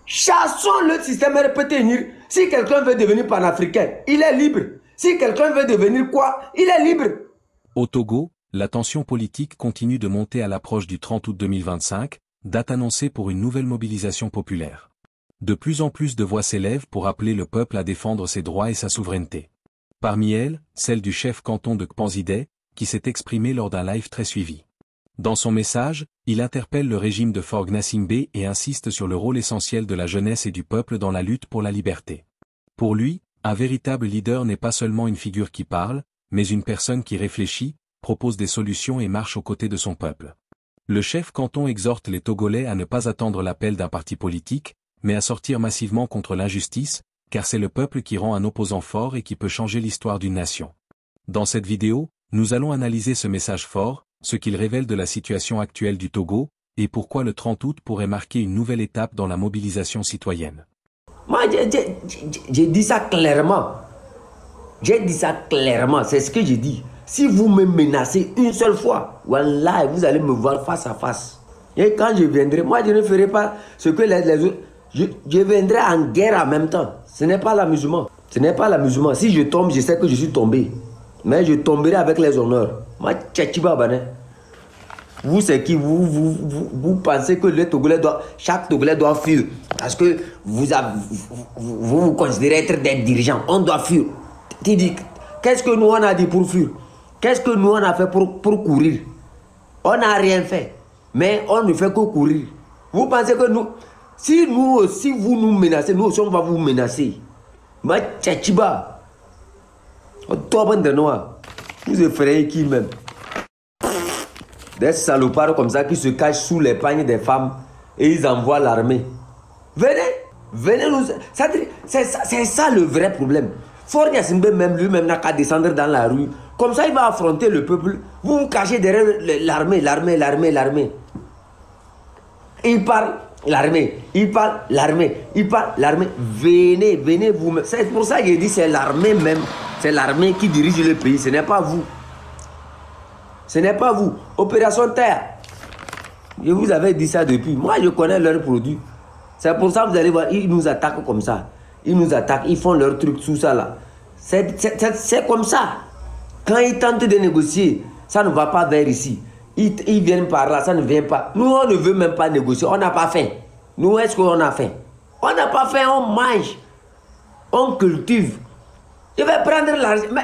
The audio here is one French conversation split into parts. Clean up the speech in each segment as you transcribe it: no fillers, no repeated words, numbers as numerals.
Chassons le système RPT. Si quelqu'un veut devenir panafricain, il est libre. Si quelqu'un veut devenir quoi, il est libre. Au Togo, la tension politique continue de monter à l'approche du 30 août 2025, date annoncée pour une nouvelle mobilisation populaire. De plus en plus de voix s'élèvent pour appeler le peuple à défendre ses droits et sa souveraineté. Parmi elles, celle du chef canton de Kpanzidé, qui s'est exprimé lors d'un live très suivi. Dans son message, il interpelle le régime de Faure Gnassingbé et insiste sur le rôle essentiel de la jeunesse et du peuple dans la lutte pour la liberté. Pour lui, un véritable leader n'est pas seulement une figure qui parle, mais une personne qui réfléchit, propose des solutions et marche aux côtés de son peuple. Le chef canton exhorte les Togolais à ne pas attendre l'appel d'un parti politique, mais à sortir massivement contre l'injustice, car c'est le peuple qui rend un opposant fort et qui peut changer l'histoire d'une nation. Dans cette vidéo, nous allons analyser ce message fort, ce qu'il révèle de la situation actuelle du Togo, et pourquoi le 30 août pourrait marquer une nouvelle étape dans la mobilisation citoyenne. Moi, j'ai dit ça clairement. J'ai dit ça clairement, c'est ce que j'ai dit. Si vous me menacez une seule fois, voilà, vous allez me voir face à face. Et quand je viendrai, moi je ne ferai pas ce que les autres... Je viendrai en guerre en même temps. Ce n'est pas l'amusement. Ce n'est pas l'amusement. Si je tombe, je sais que je suis tombé. Mais je tomberai avec les honneurs. Moi, Tchatchiba Bané. Vous, c'est qui vous pensez que les Togolais doivent, chaque Togolais doit fuir. Parce que vous considérez être des dirigeants. On doit fuir. Tu dis, qu'est-ce que nous on a dit pour fuir? Qu'est-ce que nous on a fait pour courir? On n'a rien fait. Mais on ne fait que courir. Vous pensez que nous, si vous nous menacez, nous aussi on va vous menacer. Ma tchatchiba. Toi, bande de noirs, vous effrayez qui même? Des salopards comme ça qui se cachent sous les pagnes des femmes et ils envoient l'armée. Venez nous... C'est ça le vrai problème. Faure Gnassingbé même lui-même n'a qu'à descendre dans la rue. Comme ça il va affronter le peuple. Vous vous cachez derrière l'armée. Il parle l'armée, il parle l'armée, il parle l'armée. Venez vous-même. C'est pour ça que j'ai dit c'est l'armée même. C'est l'armée qui dirige le pays, ce n'est pas vous. Ce n'est pas vous. Opération Terre. Je vous avais dit ça depuis. Moi, je connais leurs produits. C'est pour ça que vous allez voir, ils nous attaquent comme ça. Ils nous attaquent, ils font leur truc sous ça là. C'est comme ça. Quand ils tentent de négocier, ça ne va pas vers ici. Ils viennent par là, ça ne vient pas. Nous, on ne veut même pas négocier. On n'a pas faim. Nous, est-ce qu'on a faim? On n'a pas faim, on mange. On cultive. Je vais prendre l'argent. Mais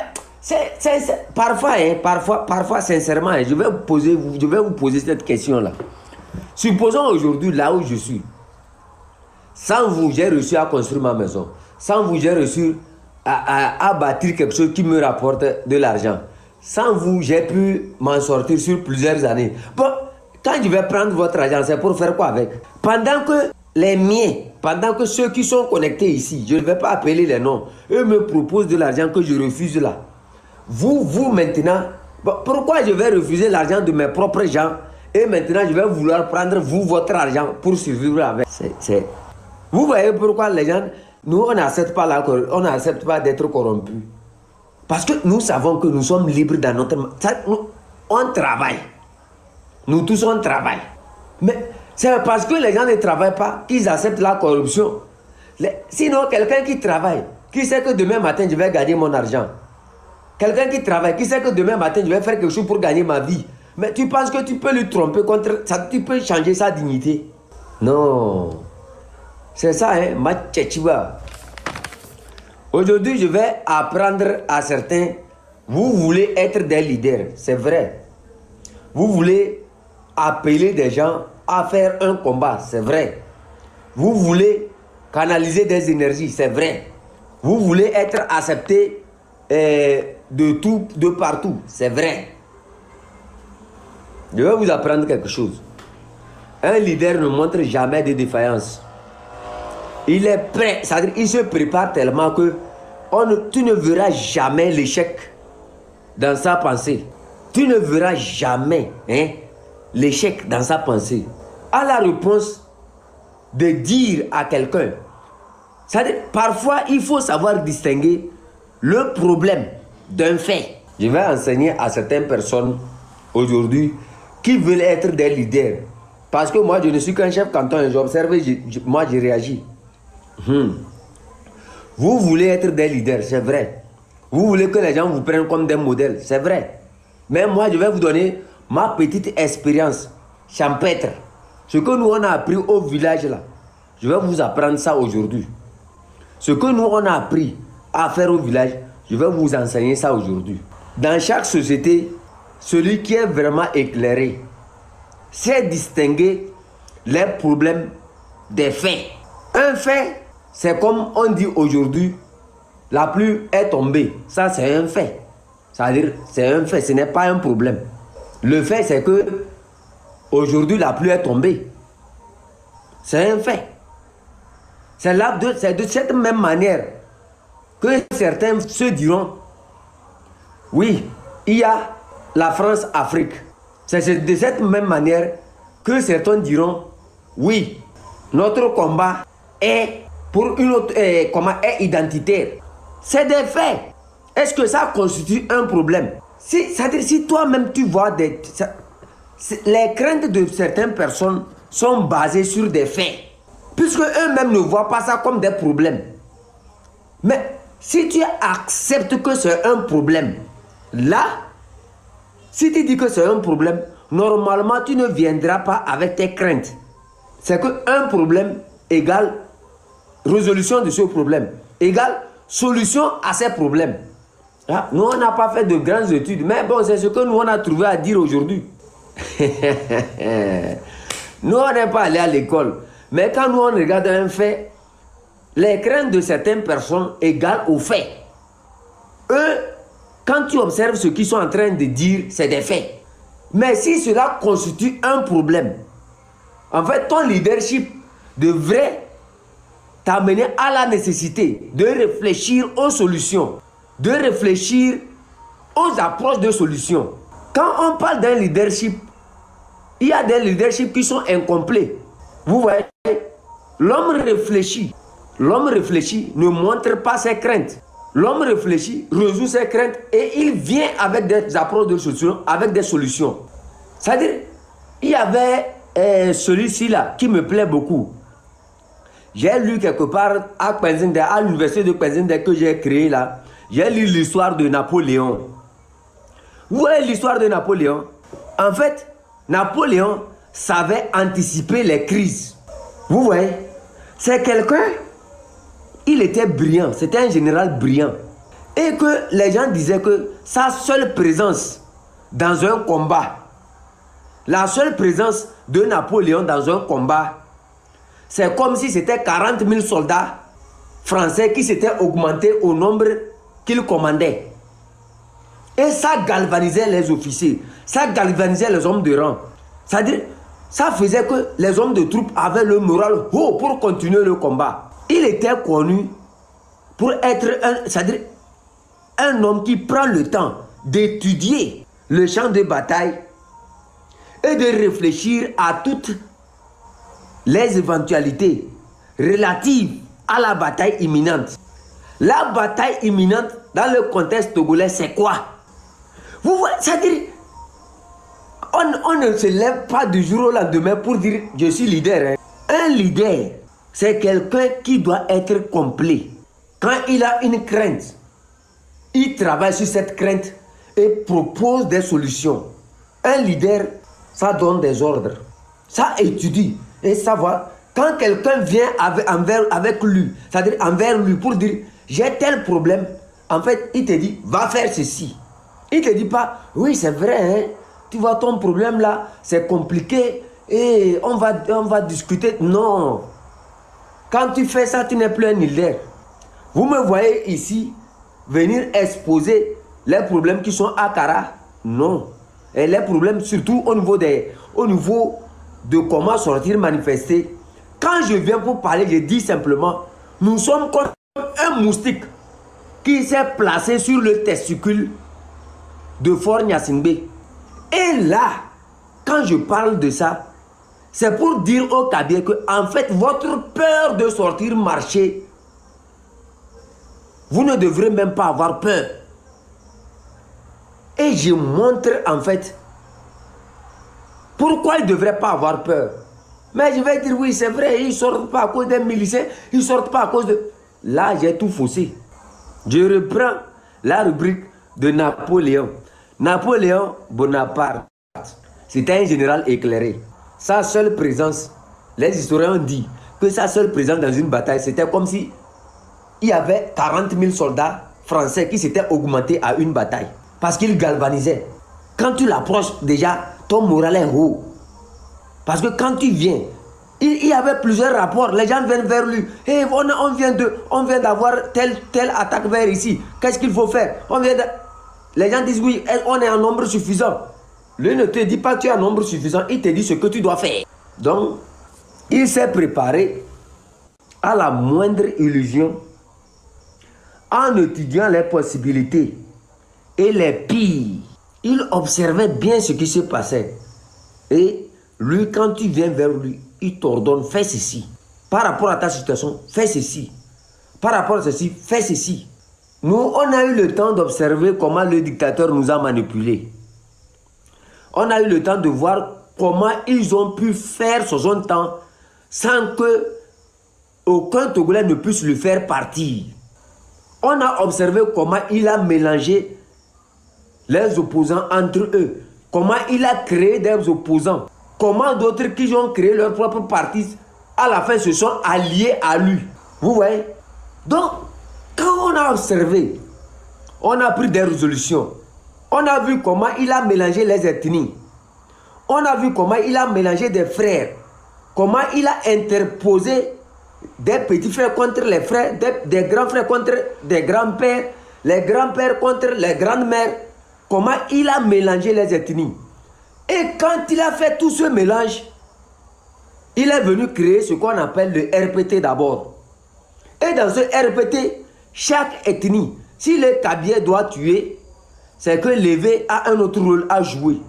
parfois, sincèrement, je vais vous poser cette question-là. Supposons aujourd'hui, là où je suis, sans vous, j'ai réussi à construire ma maison. Sans vous, j'ai réussi à bâtir quelque chose qui me rapporte de l'argent. Sans vous, j'ai pu m'en sortir sur plusieurs années. Bon, quand je vais prendre votre argent, c'est pour faire quoi avec? Pendant que les miens, pendant que ceux qui sont connectés ici, je ne vais pas appeler les noms, eux me proposent de l'argent que je refuse là. Vous maintenant, bon, pourquoi je vais refuser l'argent de mes propres gens et maintenant je vais vouloir prendre votre argent pour survivre avec? Vous voyez pourquoi les gens, nous on n'accepte pas d'être corrompus. Parce que nous savons que nous sommes libres dans notre... On travaille. Nous tous on travaille. Mais c'est parce que les gens ne travaillent pas qu'ils acceptent la corruption. Sinon, quelqu'un qui travaille, qui sait que demain matin je vais gagner mon argent. Quelqu'un qui travaille, qui sait que demain matin je vais faire quelque chose pour gagner ma vie. Mais tu penses que tu peux lui tromper contre ça, tu peux changer sa dignité? Non. C'est ça, hein, ma tchéchiba. Aujourd'hui, je vais apprendre à certains, vous voulez être des leaders, c'est vrai. Vous voulez appeler des gens à faire un combat, c'est vrai. Vous voulez canaliser des énergies, c'est vrai. Vous voulez être accepté de tout, de partout, c'est vrai. Je vais vous apprendre quelque chose. Un leader ne montre jamais de défaillance. Il est prêt, c'est-à-dire il se prépare tellement que tu ne verras jamais l'échec dans sa pensée. Tu ne verras jamais l'échec dans sa pensée. À la réponse de dire à quelqu'un, c'est-à-dire parfois il faut savoir distinguer le problème d'un fait. Je vais enseigner à certaines personnes aujourd'hui qui veulent être des leaders. Parce que moi je ne suis qu'un chef canton, j'observe, moi je réagis. Vous voulez être des leaders, c'est vrai. Vous voulez que les gens vous prennent comme des modèles, c'est vrai. Mais moi, je vais vous donner ma petite expérience champêtre. Ce que nous, on a appris au village là, je vais vous apprendre ça aujourd'hui. Ce que nous, on a appris à faire au village, je vais vous enseigner ça aujourd'hui. Dans chaque société, celui qui est vraiment éclairé sait distinguer les problèmes des faits. Un fait, c'est comme on dit aujourd'hui, la pluie est tombée. Ça, c'est un fait. C'est-à-dire, c'est un fait, ce n'est pas un problème. Le fait, c'est que aujourd'hui, la pluie est tombée. C'est un fait. C'est de cette même manière que certains se diront, oui, il y a la France-Afrique. C'est de cette même manière que certains diront, oui, notre combat est pour une autre, est identitaire. C'est des faits. Est-ce que ça constitue un problème? C'est-à-dire, si toi-même tu vois les craintes de certaines personnes sont basées sur des faits, puisque eux-mêmes ne voient pas ça comme des problèmes. Mais si tu acceptes que c'est un problème, là, si tu dis que c'est un problème, normalement tu ne viendras pas avec tes craintes. C'est qu'un problème égale résolution de ce problème, égale solution à ces problèmes. Ah, nous, on n'a pas fait de grandes études, mais bon, c'est ce que nous, on a trouvé à dire aujourd'hui. Nous, on n'est pas allé à l'école. Mais quand nous, on regarde un fait, les craintes de certaines personnes égales aux faits. Eux, quand tu observes ce qu'ils sont en train de dire, c'est des faits. Mais si cela constitue un problème, en fait, ton leadership devrait t'amener à la nécessité de réfléchir aux solutions, de réfléchir aux approches de solutions. Quand on parle d'un leadership, il y a des leaderships qui sont incomplets. Vous voyez, l'homme réfléchi ne montre pas ses craintes. L'homme réfléchit, résout ses craintes et il vient avec des approches de solutions, avec des solutions. C'est-à-dire, il y avait celui-ci là qui me plaît beaucoup. J'ai lu quelque part à l'université de Kwenzende que j'ai créé là, j'ai lu l'histoire de Napoléon. Vous voyez l'histoire de Napoléon? En fait, Napoléon savait anticiper les crises. Vous voyez? C'est quelqu'un, il était brillant, c'était un général brillant. Et que les gens disaient que sa seule présence dans un combat, la seule présence de Napoléon dans un combat, c'est comme si c'était 40 000 soldats français qui s'étaient augmentés au nombre qu'il commandait. Et ça galvanisait les officiers, ça galvanisait les hommes de rang. C'est-à-dire, ça faisait que les hommes de troupes avaient le moral haut pour continuer le combat. Il était connu pour être un homme qui prend le temps d'étudier le champ de bataille et de réfléchir à toutes les éventualités relatives à la bataille imminente. La bataille imminente dans le contexte togolais, c'est quoi? Vous voyez, c'est-à-dire, on ne se lève pas du jour au lendemain pour dire je suis leader. Un leader, c'est quelqu'un qui doit être complet. Quand il a une crainte, il travaille sur cette crainte et propose des solutions. Un leader, ça donne des ordres, ça étudie et savoir. Quand quelqu'un vient avec lui, c'est-à-dire envers lui pour dire j'ai tel problème, en fait, il te dit va faire ceci. Il ne te dit pas oui, c'est vrai, hein, tu vois ton problème là, c'est compliqué et on va discuter. Non. Quand tu fais ça, tu n'es plus un leader. Vous me voyez ici venir exposer les problèmes qui sont à Kara? Non. Et les problèmes surtout au niveau de comment sortir manifester. Quand je viens pour parler, je dis simplement, nous sommes comme un moustique qui s'est placé sur le testicule de Fort Gnassingbé. Et là, quand je parle de ça, c'est pour dire au Kabye que, en fait, votre peur de sortir marcher, vous ne devrez même pas avoir peur. Et je montre, en fait, pourquoi il ne devrait pas avoir peur. Mais je vais dire, oui, c'est vrai, ils ne sortent pas à cause des miliciens, ils ne sortent pas à cause de... Là, j'ai tout faussé. Je reprends la rubrique de Napoléon. Napoléon Bonaparte, c'était un général éclairé. Sa seule présence, les historiens ont dit que sa seule présence dans une bataille, c'était comme si il y avait 40 000 soldats français qui s'étaient augmentés à une bataille. Parce qu'il galvanisait. Quand tu l'approches, déjà, ton moral est haut. Parce que quand tu viens, il y avait plusieurs rapports. Les gens viennent vers lui. Hey, on vient d'avoir telle attaque vers ici. Qu'est-ce qu'il faut faire? Les gens disent oui, on est en nombre suffisant. Lui ne te dit pas que tu es en nombre suffisant. Il te dit ce que tu dois faire. Donc, il s'est préparé à la moindre illusion en étudiant les possibilités et les pires. Il observait bien ce qui se passait. Et lui, quand tu viens vers lui, il t'ordonne, fais ceci. Par rapport à ta situation, fais ceci. Par rapport à ceci, fais ceci. Nous, on a eu le temps d'observer comment le dictateur nous a manipulés. On a eu le temps de voir comment ils ont pu faire son temps sans que aucun Togolais ne puisse le faire partir. On a observé comment il a mélangé les opposants entre eux. Comment il a créé des opposants. Comment d'autres qui ont créé leur propre parti, à la fin se sont alliés à lui. Vous voyez? Donc, quand on a observé, on a pris des résolutions. On a vu comment il a mélangé les ethnies. On a vu comment il a mélangé des frères. Comment il a interposé des petits frères contre les frères, des grands frères contre des grands-pères, les grands-pères contre les grandes-mères. Comment il a mélangé les ethnies. Et quand il a fait tout ce mélange, il est venu créer ce qu'on appelle le RPT d'abord. Et dans ce RPT, chaque ethnie, si le Kabye doit tuer, c'est que l'Evé a un autre rôle à jouer.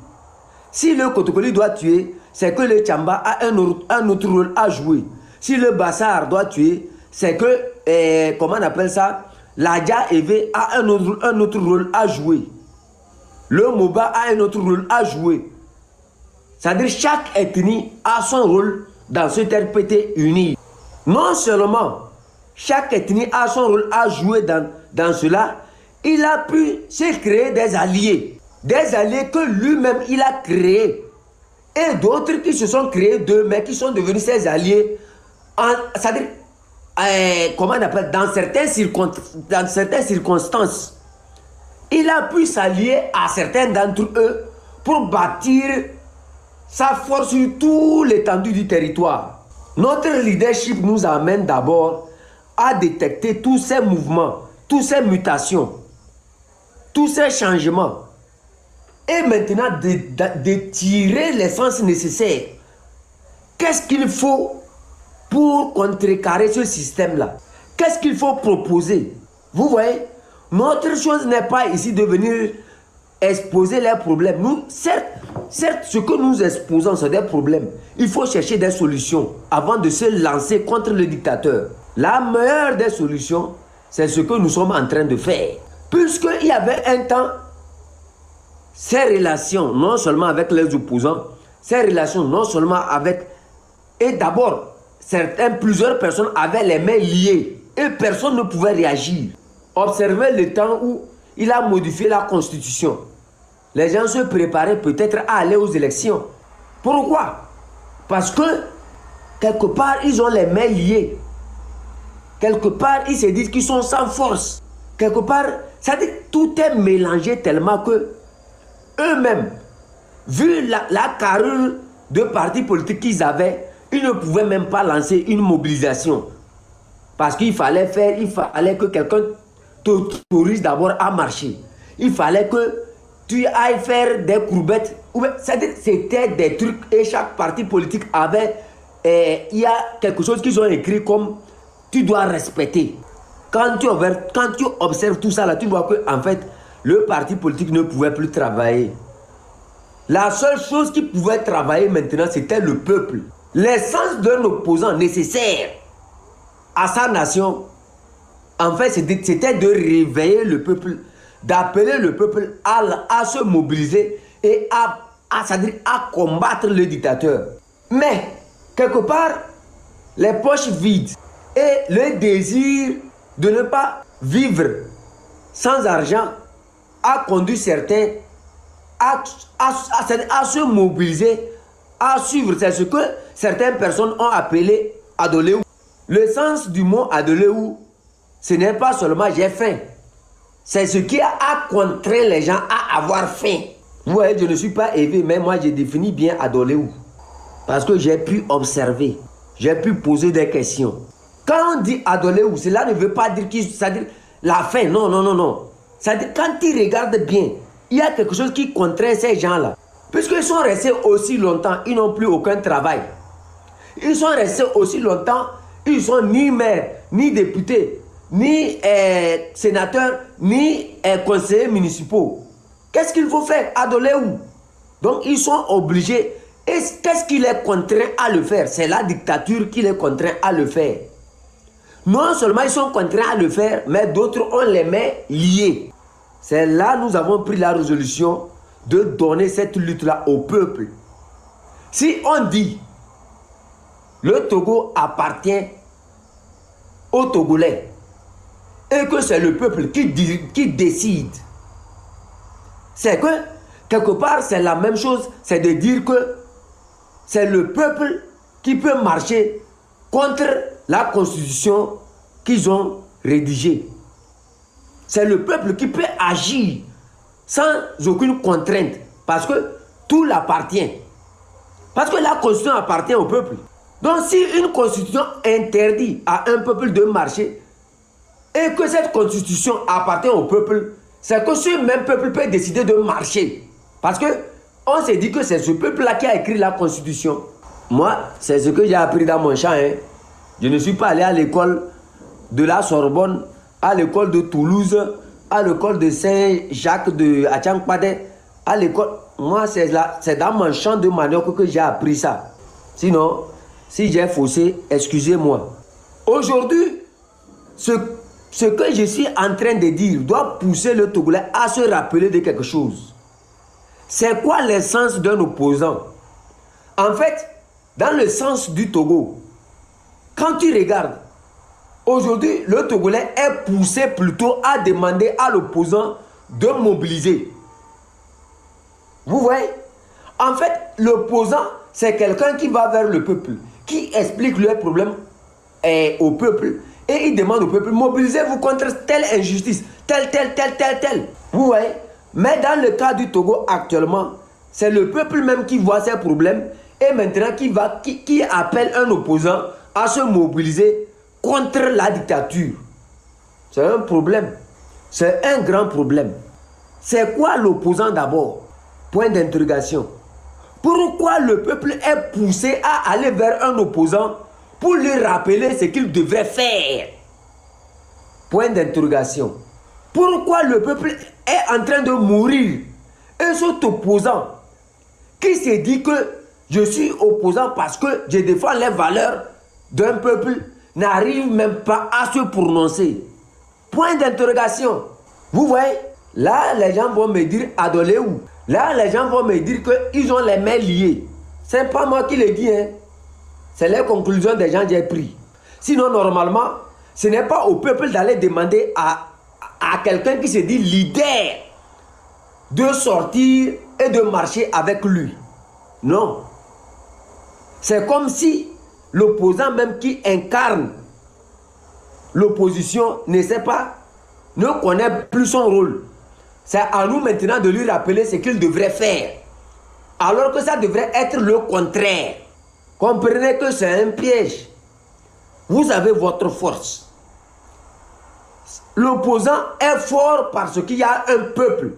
Si le Kotokoli doit tuer, c'est que le Tchamba a un autre rôle à jouer. Si le Bassar doit tuer, c'est que, comment on appelle ça, l'Adja Evé a un autre rôle à jouer. Le Moba a un autre rôle à jouer. C'est-à-dire chaque ethnie a son rôle dans ce RPT uni. Non seulement chaque ethnie a son rôle à jouer dans cela, il a pu se créer des alliés. Des alliés que lui-même il a créés. Et d'autres qui se sont créés d'eux, mais qui sont devenus ses alliés. C'est-à-dire, comment on appelle, dans certaines circonstances, il a pu s'allier à certains d'entre eux pour bâtir sa force sur tout l'étendue du territoire. Notre leadership nous amène d'abord à détecter tous ces mouvements, toutes ces mutations, tous ces changements. Et maintenant de tirer l'essence nécessaire. Qu'est-ce qu'il faut pour contrecarrer ce système-là? Qu'est-ce qu'il faut proposer? Vous voyez, notre chose n'est pas ici de venir exposer les problèmes. Nous, certes, ce que nous exposons, c'est des problèmes. Il faut chercher des solutions avant de se lancer contre le dictateur. La meilleure des solutions, c'est ce que nous sommes en train de faire. Puisqu'il y avait un temps, ces relations, non seulement avec les opposants, ces relations non seulement avec... Et d'abord, plusieurs personnes avaient les mains liées et personne ne pouvait réagir. Observez le temps où il a modifié la constitution. Les gens se préparaient peut-être à aller aux élections. Pourquoi? Parce que, quelque part, ils ont les mains liées. Quelque part, ils se disent qu'ils sont sans force. Quelque part, ça dit que tout est mélangé tellement que eux-mêmes, vu la carrure de partis politiques qu'ils avaient, ils ne pouvaient même pas lancer une mobilisation. Parce qu'il fallait que quelqu'un t'autorise d'abord à marcher. Il fallait que tu ailles faire des courbettes. C'était des trucs et chaque parti politique avait... il y a quelque chose qu'ils ont écrit comme tu dois respecter. Quand tu observes tout ça, là, tu vois que en fait, le parti politique ne pouvait plus travailler. La seule chose qui pouvait travailler maintenant, c'était le peuple. L'essence d'un opposant nécessaire à sa nation, en fait, c'était de réveiller le peuple, d'appeler le peuple à se mobiliser et à combattre le dictateur. Mais, quelque part, les poches vides et le désir de ne pas vivre sans argent a conduit certains à se mobiliser, à suivre. C'est ce que certaines personnes ont appelé Adoléou. Le sens du mot Adoléou, ce n'est pas seulement j'ai faim. C'est ce qui a contraint les gens à avoir faim. Vous voyez, je ne suis pas élevé, mais moi j'ai défini bien Adoléou. Parce que j'ai pu observer, j'ai pu poser des questions. Quand on dit Adoléou, cela ne veut pas dire c'est-à-dire la faim. Non, non, non, non. C'est-à-dire quand ils regardent bien, il y a quelque chose qui contraint ces gens-là. Puisqu'ils sont restés aussi longtemps, ils n'ont plus aucun travail. Ils sont restés aussi longtemps, ils ne sont ni maires, ni députés, ni sénateurs, ni conseillers municipaux. Qu'est-ce qu'il faut faire? Adoléou. Donc ils sont obligés. Et qu'est-ce qui les contraint à le faire? C'est la dictature qui les contraint à le faire. Non seulement ils sont contraints à le faire, mais d'autres, on les met liés. C'est là que nous avons pris la résolution de donner cette lutte-là au peuple. Si on dit le Togo appartient aux Togolais et que c'est le peuple qui décide, c'est que quelque part c'est la même chose, c'est de dire que c'est le peuple qui peut marcher contre la constitution qu'ils ont rédigée. C'est le peuple qui peut agir sans aucune contrainte parce que tout l'appartient. Parce que la constitution appartient au peuple. Donc si une constitution interdit à un peuple de marcher et que cette constitution appartient au peuple, c'est que ce même peuple peut décider de marcher. Parce que on s'est dit que c'est ce peuple-là qui a écrit la constitution. Moi, c'est ce que j'ai appris dans mon champ. Je ne suis pas allé à l'école de la Sorbonne, à l'école de Toulouse, à l'école de Saint-Jacques de Atchankpade, à l'école. Moi, c'est dans mon champ de manioc que j'ai appris ça. Sinon, si j'ai faussé, excusez-moi. Aujourd'hui, ce que je suis en train de dire doit pousser le Togolais à se rappeler de quelque chose. C'est quoi l'essence d'un opposant? En fait, dans le sens du Togo, quand tu regardes, aujourd'hui, le Togolais est poussé plutôt à demander à l'opposant de mobiliser. Vous voyez? En fait, l'opposant, c'est quelqu'un qui va vers le peuple, qui explique leurs problèmes au peuple, et il demande au peuple, mobilisez-vous contre telle injustice, telle. Vous voyez? Mais dans le cas du Togo actuellement, c'est le peuple même qui voit ses problèmes et maintenant qui appelle un opposant à se mobiliser contre la dictature. C'est un problème. C'est un grand problème. C'est quoi l'opposant d'abord? Point d'interrogation. Pourquoi le peuple est poussé à aller vers un opposant pour lui rappeler ce qu'il devrait faire? Point d'interrogation. Pourquoi le peuple est en train de mourir et cet opposant qui se dit que je suis opposant parce que je défends les valeurs d'un peuple n'arrive même pas à se prononcer? Point d'interrogation. Vous voyez, là les gens vont me dire Adoléou. Là les gens vont me dire qu'ils ont les mains liées. C'est pas moi qui le dis, hein. C'est les conclusions des gens que j'ai prises. Sinon normalement, ce n'est pas au peuple d'aller demander à quelqu'un qui se dit leader de sortir et de marcher avec lui. Non. C'est comme si l'opposant même qui incarne l'opposition ne connaît plus son rôle. C'est à nous maintenant de lui rappeler ce qu'il devrait faire. Alors que ça devrait être le contraire. Comprenez que c'est un piège. Vous avez votre force. L'opposant est fort parce qu'il y a un peuple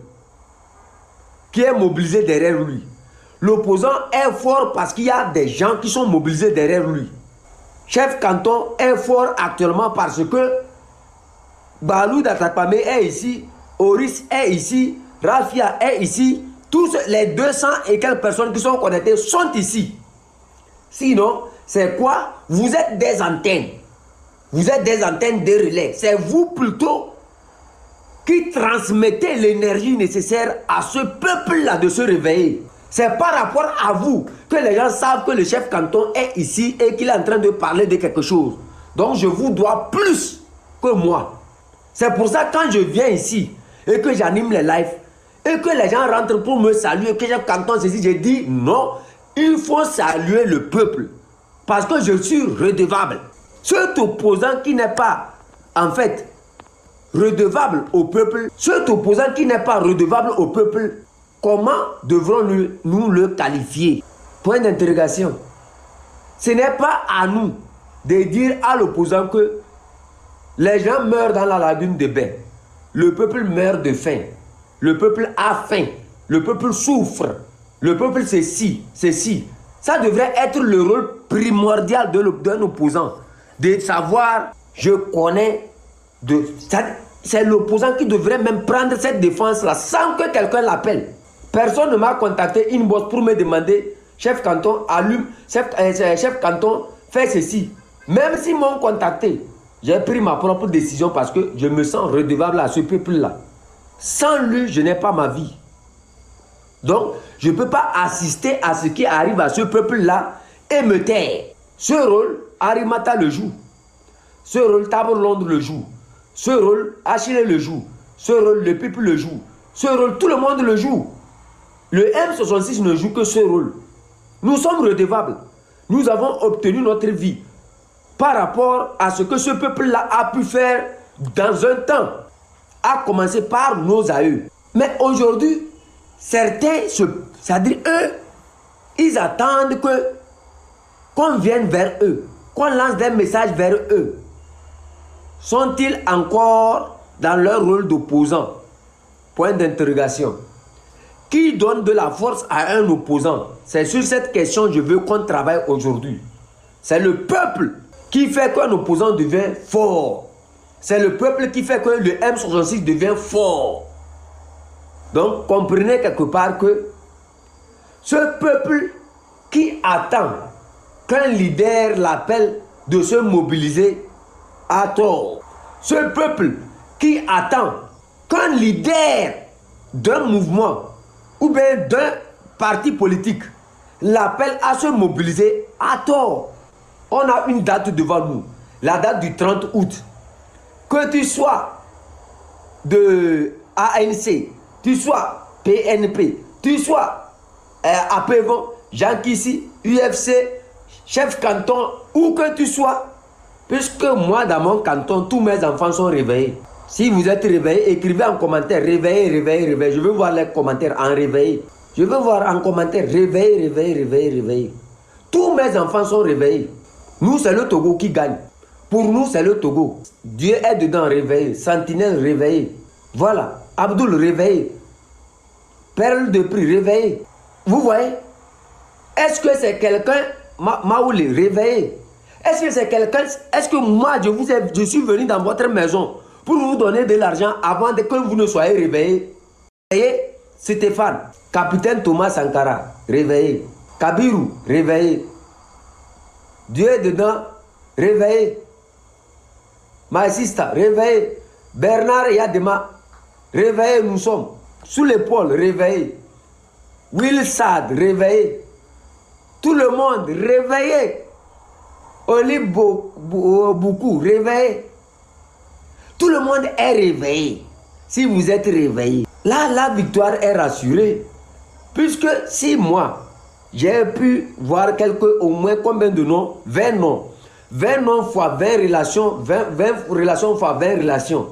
qui est mobilisé derrière lui. L'opposant est fort parce qu'il y a des gens qui sont mobilisés derrière lui. Chef Canton est fort actuellement parce que Balou Datakpame est ici, Oris est ici, Rafia est ici. Tous les 200 et quelques personnes qui sont connectées sont ici. Sinon, c'est quoi? Vous êtes des antennes. Vous êtes des antennes de relais. C'est vous plutôt qui transmettez l'énergie nécessaire à ce peuple-là de se réveiller. C'est par rapport à vous que les gens savent que le chef canton est ici et qu'il est en train de parler de quelque chose. Donc je vous dois plus que moi. C'est pour ça que quand je viens ici et que j'anime les lives et que les gens rentrent pour me saluer, que le chef canton ceci, j'ai dit non, il faut saluer le peuple. Parce que je suis redevable. Cet opposant qui n'est pas, en fait, redevable au peuple, cet opposant qui n'est pas redevable au peuple, comment devrons-nous le qualifier? Point d'interrogation. Ce n'est pas à nous de dire à l'opposant que les gens meurent dans la lagune de bain. Le peuple meurt de faim. Le peuple a faim. Le peuple souffre. Le peuple ceci. Ça devrait être le rôle primordial d'un opposant. De savoir, je connais, c'est l'opposant qui devrait même prendre cette défense-là sans que quelqu'un l'appelle. Personne ne m'a contacté inbox pour me demander, chef canton, allume, chef canton, fais ceci. Même s'ils m'ont contacté, j'ai pris ma propre décision parce que je me sens redevable à ce peuple-là. Sans lui, je n'ai pas ma vie. Donc, je ne peux pas assister à ce qui arrive à ce peuple-là et me taire. Ce rôle, Arimata le joue. Ce rôle, Tabor Londres le joue. Ce rôle, Achille le joue. Ce rôle, le peuple le joue. Ce rôle, tout le monde le joue. Le M66 ne joue que ce rôle. Nous sommes redevables. Nous avons obtenu notre vie par rapport à ce que ce peuple-là a pu faire dans un temps, à commencer par nos aïeux. Mais aujourd'hui, certains, c'est-à-dire eux, ils attendent qu'on vienne vers eux, qu'on lance des messages vers eux. Sont-ils encore dans leur rôle d'opposant? Point d'interrogation. Qui donne de la force à un opposant? C'est sur cette question que je veux qu'on travaille aujourd'hui. C'est le peuple qui fait qu'un opposant devient fort. C'est le peuple qui fait que le M66 devient fort. Donc, comprenez quelque part que ce peuple qui attend qu'un leader l'appelle de se mobiliser a tort. Ce peuple qui attend qu'un leader d'un mouvement ou bien d'un parti politique l'appelle à se mobiliser a tort. On a une date devant nous, la date du 30 août. Que tu sois de ANC, tu sois PNP, tu sois APEVON, Jean Kissi, UFC, chef canton, où que tu sois, puisque moi dans mon canton, tous mes enfants sont réveillés. Si vous êtes réveillés, écrivez en commentaire, réveillé. Je veux voir les commentaires en réveillé. Je veux voir en commentaire, réveillé. Tous mes enfants sont réveillés. Nous, c'est le Togo qui gagne. Pour nous, c'est le Togo. Dieu est dedans, réveillé. Sentinelle, réveillé. Voilà. Abdoul, réveillé. Perle de prix, réveillé. Vous voyez? Est-ce que c'est quelqu'un, Maoulé, réveillé? Est-ce que c'est quelqu'un, est-ce que moi, je suis venu dans votre maison pour vous donner de l'argent avant que vous ne soyez réveillé? Réveillé, Stéphane, capitaine Thomas Sankara, réveillé. Kabirou, réveillé. Dieu est dedans, réveillé. Maïsista, réveillé. Bernard Yadema, réveillé, nous sommes. Sous l'épaule, réveillé. Will Sad, réveillé. Tout le monde, réveillé. Oli beaucoup, réveillé. Tout le monde est réveillé. Si vous êtes réveillé, là, la victoire est rassurée. Puisque si moi, j'ai pu voir au moins combien de noms? 20 noms. 20 noms fois 20 relations, 20 relations fois 20 relations.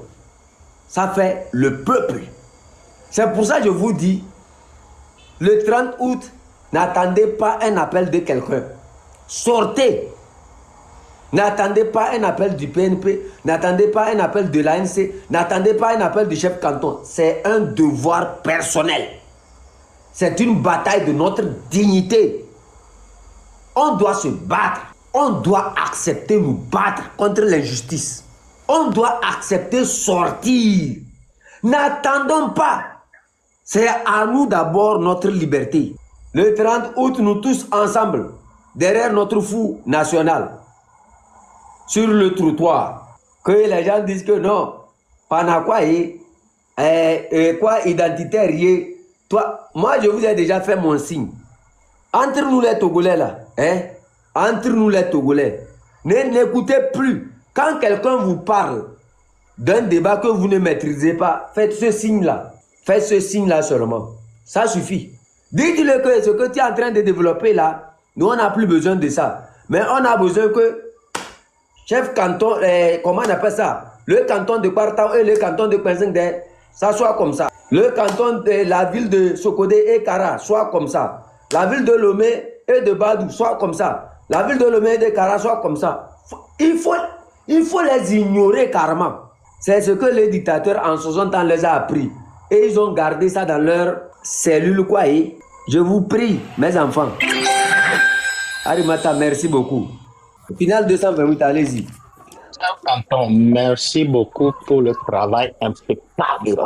Ça fait le peuple. C'est pour ça que je vous dis, le 30 août, n'attendez pas un appel de quelqu'un. Sortez. N'attendez pas un appel du PNP, n'attendez pas un appel de l'ANC, n'attendez pas un appel du chef canton. C'est un devoir personnel. C'est une bataille de notre dignité. On doit se battre. On doit accepter nous battre contre l'injustice. On doit accepter sortir. N'attendons pas. C'est à nous d'abord notre liberté. Le 30 août, nous tous ensemble, derrière notre fou national, sur le trottoir, que les gens disent que non, Panakwa quoi identitaire, Toi, moi, je vous ai déjà fait mon signe. Entre nous les Togolais là, hein? Entre nous les Togolais, n'écoutez plus. Quand quelqu'un vous parle d'un débat que vous ne maîtrisez pas, faites ce signe-là. Faites ce signe-là seulement. Ça suffit. Dites-le que ce que tu es en train de développer là, nous, on n'a plus besoin de ça. Mais on a besoin que chef canton, comment on appelle ça? Le canton de Kwartao et le canton de Penzingde, ça soit comme ça. Le canton de la ville de Sokodé et Kara soit comme ça. La ville de Lomé et de Badou soit comme ça. La ville de Lomé et de Kara soit comme ça. Il faut les ignorer carrément. C'est ce que les dictateurs en 60 ans les a appris. Et ils ont gardé ça dans leur cellule quoi. Et je vous prie, mes enfants. Arimata, merci beaucoup. Final 228, allez-y. Tonton, merci beaucoup pour le travail impeccable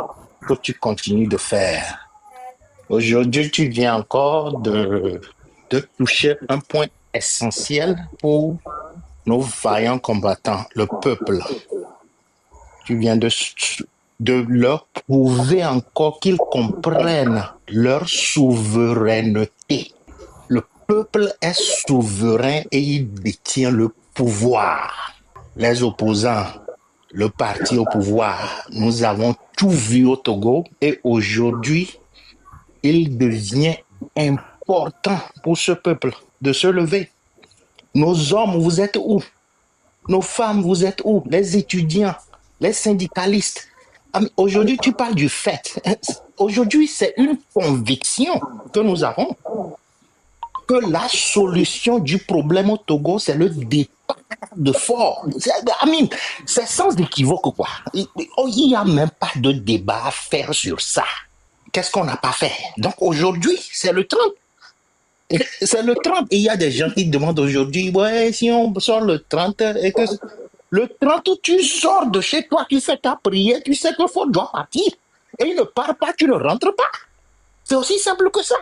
que tu continues de faire. Aujourd'hui, tu viens encore de toucher un point essentiel pour nos vaillants combattants, le peuple. Tu viens de leur prouver encore qu'ils comprennent leur souveraineté. Le peuple est souverain et il détient le pouvoir. Les opposants, le parti au pouvoir, nous avons tout vu au Togo et aujourd'hui, il devient important pour ce peuple de se lever. Nos hommes, vous êtes où? Nos femmes, vous êtes où? Les étudiants, les syndicalistes. Aujourd'hui, tu parles du fait. Aujourd'hui, c'est une conviction que nous avons que la solution du problème au Togo, c'est le départ de Faure. C'est sans équivoque, quoi. Il n'y a même pas de débat à faire sur ça. Qu'est-ce qu'on n'a pas fait? Donc aujourd'hui, c'est le 30. C'est le 30. Et il y a des gens qui demandent aujourd'hui, ouais, si on sort le 30, et que le 30, tu sors de chez toi, tu fais ta prière, tu sais que Faure doit partir. Et il ne part pas, tu ne rentres pas. C'est aussi simple que ça.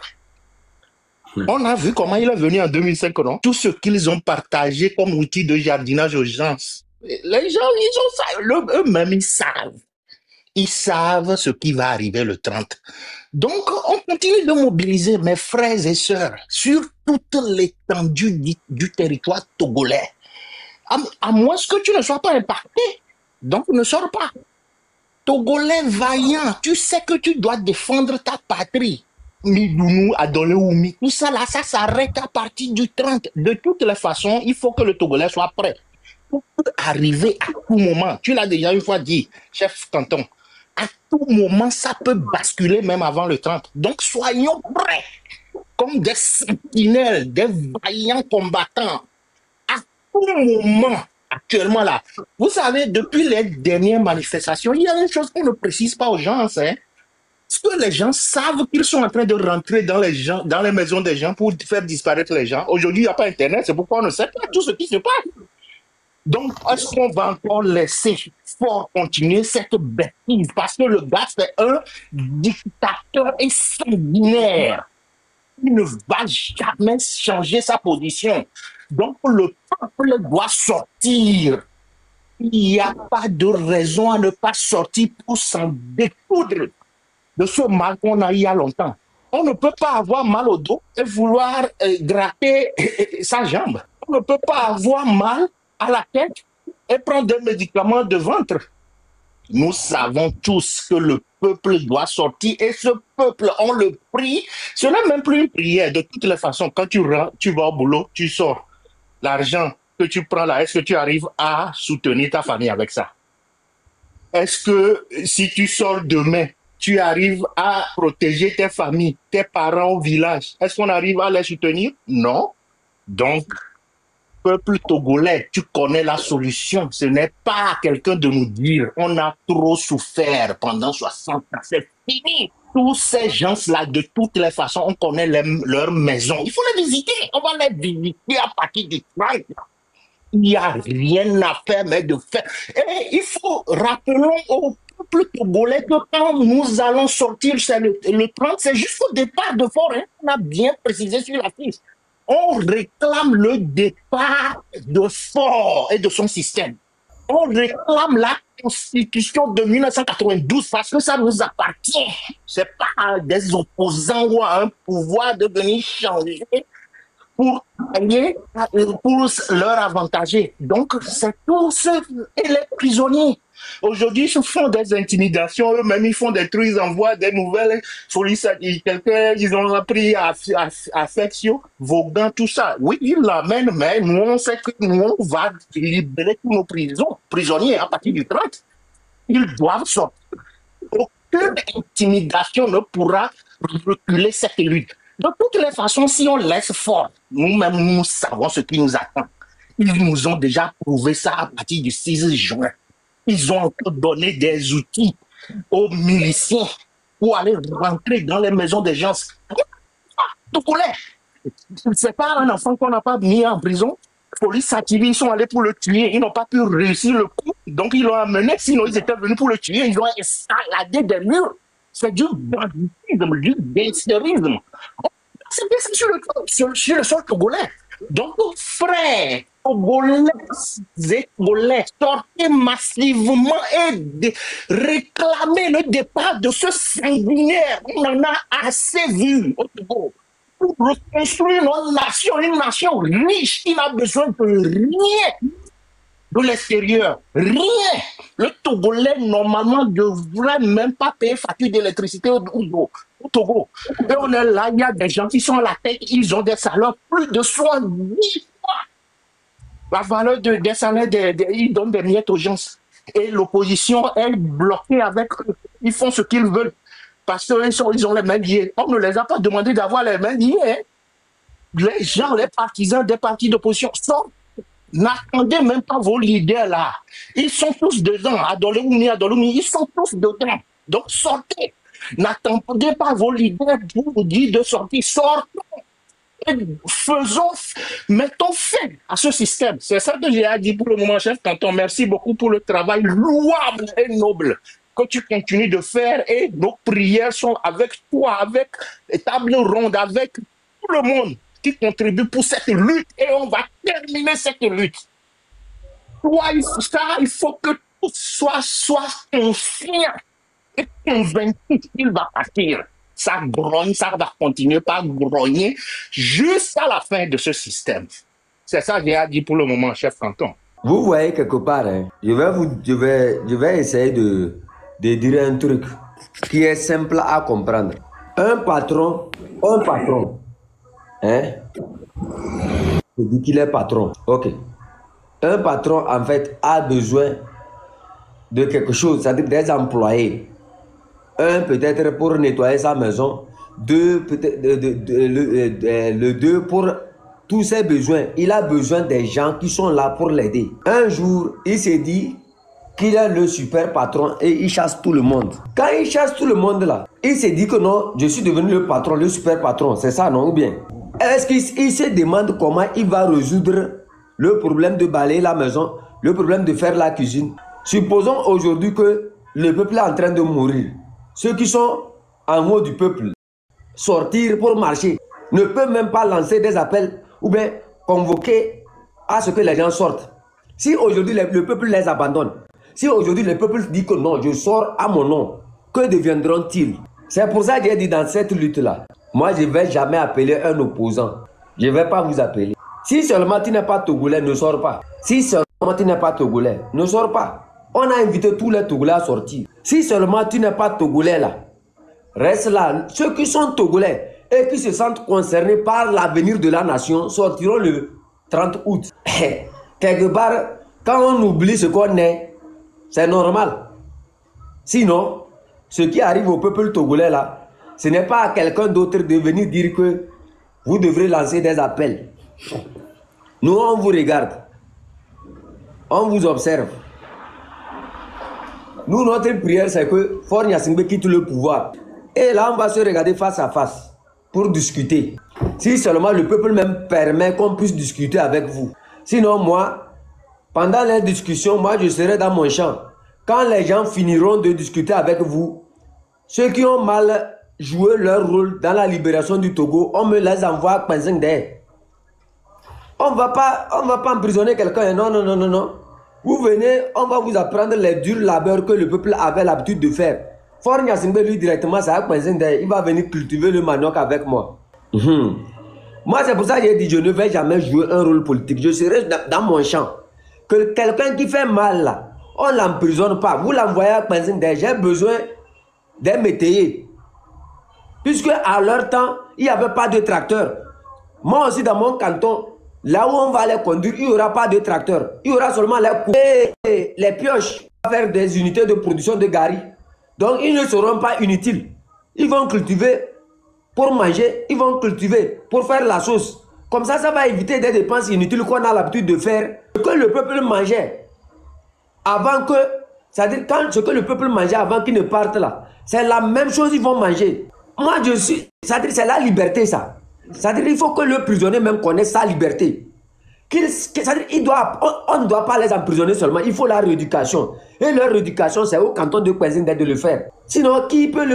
On a vu comment il est venu en 2005, non? Tout ce qu'ils ont partagé comme outil de jardinage aux gens. Les gens, ils ont ça. Eux-mêmes, ils savent. Ils savent ce qui va arriver le 30. Donc, on continue de mobiliser mes frères et sœurs sur toute l'étendue du territoire togolais. À moins que tu ne sois pas impacté. Donc, ne sors pas. Togolais vaillant, tu sais que tu dois défendre ta patrie. Midounou, Adoléoumi, tout ça là, ça s'arrête à partir du 30. De toutes les façons, il faut que le Togolais soit prêt. Pour arriver à tout moment, tu l'as déjà une fois dit, chef canton, à tout moment, ça peut basculer même avant le 30. Donc, soyons prêts, comme des sentinelles, des vaillants combattants, à tout moment. Actuellement là, vous savez, depuis les dernières manifestations, il y a une chose qu'on ne précise pas aux gens, hein. Est-ce que les gens savent qu'ils sont en train de rentrer dans les maisons des gens pour faire disparaître les gens? Aujourd'hui, il n'y a pas Internet, c'est pourquoi on ne sait pas tout ce qui se passe. Donc, est-ce qu'on va encore laisser Faure continuer cette bêtise? Parce que le gars, c'est un dictateur et sanguinaire. Il ne va jamais changer sa position. Donc, le peuple doit sortir. Il n'y a pas de raison à ne pas sortir pour s'en découdre de ce mal qu'on a eu il y a longtemps. On ne peut pas avoir mal au dos et vouloir gratter sa jambe. On ne peut pas avoir mal à la tête et prendre des médicaments de ventre. Nous savons tous que le peuple doit sortir et ce peuple, on le prie. Ce n'est même plus une prière. De toutes les façons, quand tu vas au boulot, tu sors. L'argent que tu prends là, est-ce que tu arrives à soutenir ta famille avec ça? Est-ce que si tu sors demain, tu arrives à protéger tes familles, tes parents au village? Est-ce qu'on arrive à les soutenir? Non. Donc, peuple togolais, tu connais la solution. Ce n'est pas à quelqu'un de nous dire on a trop souffert pendant 60 ans. C'est fini. Tous ces gens-là, de toutes les façons, on connaît leurs maisons. Il faut les visiter. On va les visiter à partir du 30. Il n'y a rien à faire, mais de faire. Et il faut, rappelons au peuple togolais que quand nous allons sortir, c'est le 30, c'est jusqu'au départ de Faure. Hein. On a bien précisé sur la fiche. On réclame le départ de Faure et de son système. On réclame la Constitution de 1992 parce que ça nous appartient. C'est pas à des opposants ou à un pouvoir de venir changer pour aller, pour leur avantager. Donc, c'est tous ceux et les prisonniers. Aujourd'hui, ils font des intimidations, eux-mêmes, ils font des trucs, ils envoient des nouvelles quelqu'un, ils ont appris à affection, Vaughan, tout ça. Oui, ils l'amènent, mais nous, on sait que nous, on va libérer tous nos prisonniers à partir du 30. Ils doivent sortir. Aucune intimidation ne pourra reculer cette lutte. De toutes les façons, si on laisse fort, nous-mêmes, nous savons ce qui nous attend. Ils nous ont déjà prouvé ça à partir du 6 juin. Ils ont encore donné des outils aux miliciens pour aller rentrer dans les maisons des gens. C'est pas un enfant qu'on n'a pas mis en prison. Police activée, ils sont allés pour le tuer. Ils n'ont pas pu réussir le coup. Donc, ils l'ont amené. Sinon, ils étaient venus pour le tuer. Ils ont escaladé des murs. C'est du banditisme, du gangsterisme. C'est sur le sol togolais. Donc, frères togolais, sortez massivement et réclamez le départ de ce sanguinaire. On en a assez vu au Togo. Pour reconstruire notre nation, une nation riche qui n'a besoin de rien de l'extérieur. Rien. Le Togolais, normalement, ne devrait même pas payer facture d'électricité au Togo. Et on est là, il y a des gens qui sont à la tête, ils ont des salaires plus de 70 fois la valeur des salaires, ils donnent des miettes aux gens. Et l'opposition est bloquée avec eux. Ils font ce qu'ils veulent parce qu'ils ont les mains liées. On ne les a pas demandé d'avoir les mains liées. Hein. Les gens, les partisans des partis d'opposition sortent. N'attendez même pas vos leaders là. Ils sont tous dedans. Adoloumi, ils sont tous dedans. Donc sortez. N'attendez pas vos leaders pour vous dire de sortir. Sortons. Mettons fin à ce système. C'est ça que j'ai à dire pour le moment, chef Canton. Merci beaucoup pour le travail louable et noble que tu continues de faire et nos prières sont avec toi, avec les tables rondes, avec tout le monde qui contribue pour cette lutte et on va terminer cette lutte. Toi, il faut que tout soit conscient et convaincu qu'il va partir. Ça grogne, ça va continuer par grogner jusqu'à la fin de ce système. C'est ça que j'ai à dire pour le moment, chef Canton. Vous voyez quelque part, hein, je vais essayer de dire un truc qui est simple à comprendre. Un patron, hein, je dis qu'il est patron, ok. Un patron, en fait, a besoin de quelque chose, c'est-à-dire des employés. Un, peut-être pour nettoyer sa maison. Deux, peut-être le deux pour tous ses besoins. Il a besoin des gens qui sont là pour l'aider. Un jour, il s'est dit qu'il est le super patron et il chasse tout le monde. Quand il chasse tout le monde là, il s'est dit que non, je suis devenu le patron, le super patron. C'est ça, non ou bien? Est-ce qu'il se demande comment il va résoudre le problème de balayer la maison, le problème de faire la cuisine? Supposons aujourd'hui que le peuple est en train de mourir. Ceux qui sont en haut du peuple, sortir pour marcher, ne peuvent même pas lancer des appels ou bien convoquer à ce que les gens sortent. Si aujourd'hui le peuple les abandonne, si aujourd'hui le peuple dit que non, je sors à mon nom, que deviendront-ils? C'est pour ça que j'ai dit dans cette lutte-là, moi je ne vais jamais appeler un opposant. Je ne vais pas vous appeler. Si seulement tu n'es pas Togolais, ne sors pas. Si seulement tu n'es pas Togolais, ne sors pas. On a invité tous les Togolais à sortir. Si seulement tu n'es pas Togolais là, reste là. Ceux qui sont Togolais et qui se sentent concernés par l'avenir de la nation sortiront le 30 août. Quelque part, quand on oublie ce qu'on est, c'est normal. Sinon, ce qui arrive au peuple togolais là, ce n'est pas à quelqu'un d'autre de venir dire que vous devrez lancer des appels. Nous, on vous regarde. On vous observe. Nous, notre prière, c'est que Faure Gnassingbé quitte le pouvoir. Et là, on va se regarder face à face pour discuter. Si seulement le peuple même permet qu'on puisse discuter avec vous. Sinon, moi, pendant les discussions, moi, je serai dans mon champ. Quand les gens finiront de discuter avec vous, ceux qui ont mal joué leur rôle dans la libération du Togo, on me les envoie à Kpensingde. On ne va pas emprisonner quelqu'un. Non, non, non, non, non. Vous venez, on va vous apprendre les durs labeurs que le peuple avait l'habitude de faire. Fort Gnassingbé, lui, directement, il va venir cultiver le manioc avec moi. Moi, c'est pour ça que j'ai dit, je ne vais jamais jouer un rôle politique. Je serai dans mon champ. Que quelqu'un qui fait mal, là, on ne l'emprisonne pas. Vous l'envoyez à Kpenzindé, j'ai besoin d'un métayer. Puisque à leur temps, il n'y avait pas de tracteur. Moi aussi, dans mon canton, là où on va les conduire, il n'y aura pas de tracteur. Il y aura seulement les pioches. On va faire des unités de production de gari. Donc, ils ne seront pas inutiles. Ils vont cultiver pour manger. Ils vont cultiver pour faire la sauce. Comme ça, ça va éviter des dépenses inutiles qu'on a l'habitude de faire. Ce que le peuple mangeait avant que... C'est-à-dire, quand ce que le peuple mangeait avant qu'ils ne partent là, c'est la même chose qu'ils vont manger. Moi, je suis... C'est-à-dire, c'est la liberté, ça. C'est-à-dire, il faut que le prisonnier même connaisse sa liberté. On ne doit pas les emprisonner seulement, il faut la rééducation. Et leur rééducation, c'est au canton de Kpenzindé de le faire. Sinon, qui peut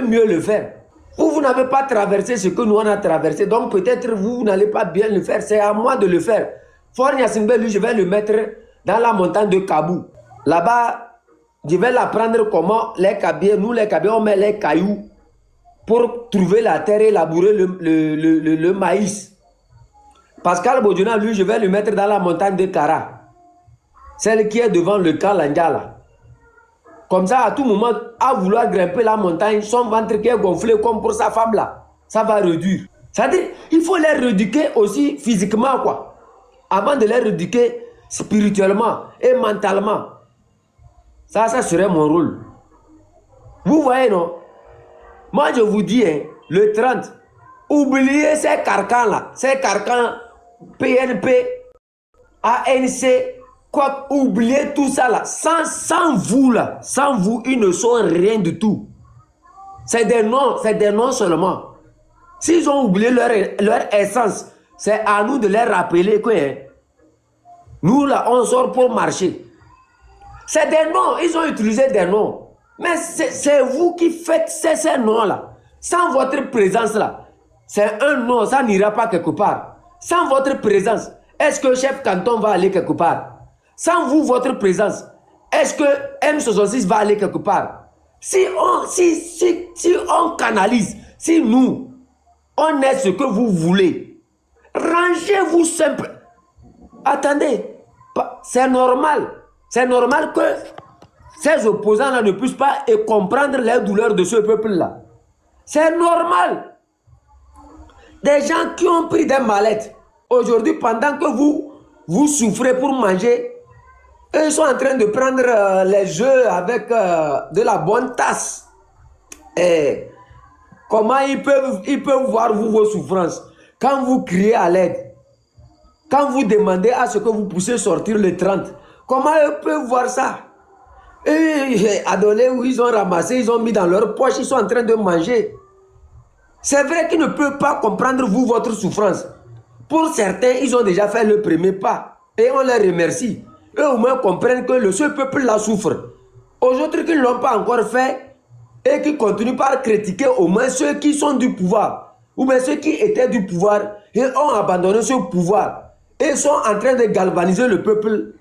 mieux le faire? Vous n'avez pas traversé ce que nous on a traversé, donc peut-être vous n'allez pas bien le faire, c'est à moi de le faire. Fort Gnassingbé, lui, je vais le mettre dans la montagne de Kabou. Là-bas, je vais l'apprendre comment les Kabyles, nous les Kabyles, on met les cailloux pour trouver la terre et labourer le maïs. Pascal Bodjona, lui, je vais le mettre dans la montagne de Kara. Celle qui est devant le camp Landiala. Comme ça, à tout moment, à vouloir grimper la montagne, son ventre qui est gonflé comme pour sa femme là, ça va réduire. C'est-à-dire, il faut les rééduquer aussi physiquement, quoi. Avant de les rééduquer spirituellement et mentalement. Ça serait mon rôle. Vous voyez, non? Moi, je vous dis, hein, le 30, oubliez ces carcans là, ces carcans PNP, ANC, quoi, oubliez tout ça là. Sans vous là, sans vous, ils ne sont rien du tout. C'est des noms seulement. S'ils ont oublié leur essence, c'est à nous de les rappeler que hein, nous là, on sort pour marcher. C'est des noms, ils ont utilisé des noms. Mais c'est vous qui faites ces noms là. Sans votre présence là, c'est un nom, ça n'ira pas quelque part. Sans votre présence, est-ce que chef canton va aller quelque part? Sans vous, votre présence, est-ce que M66 va aller quelque part? Si on canalise, si nous, on est ce que vous voulez, rangez-vous simple. Attendez, c'est normal. C'est normal que ces opposants-là ne puissent pas comprendre les douleurs de ce peuple-là. C'est normal. Des gens qui ont pris des mallettes, aujourd'hui, pendant que vous souffrez pour manger, eux sont en train de prendre les œufs avec de la bonne tasse. Et comment ils peuvent voir vos souffrances? Quand vous criez à l'aide, quand vous demandez à ce que vous puissiez sortir le 30, comment ils peuvent voir ça? Et Adolé, où ils ont ramassé, ils ont mis dans leur poche, ils sont en train de manger. C'est vrai qu'ils ne peuvent pas comprendre vous, votre souffrance. Pour certains, ils ont déjà fait le premier pas. Et on les remercie. Eux au moins comprennent que ce peuple-là souffre. Aux autres qui ne l'ont pas encore fait et qui continuent par critiquer au moins ceux qui sont du pouvoir. Ou bien ceux qui étaient du pouvoir et ont abandonné ce pouvoir. Et sont en train de galvaniser le peuple.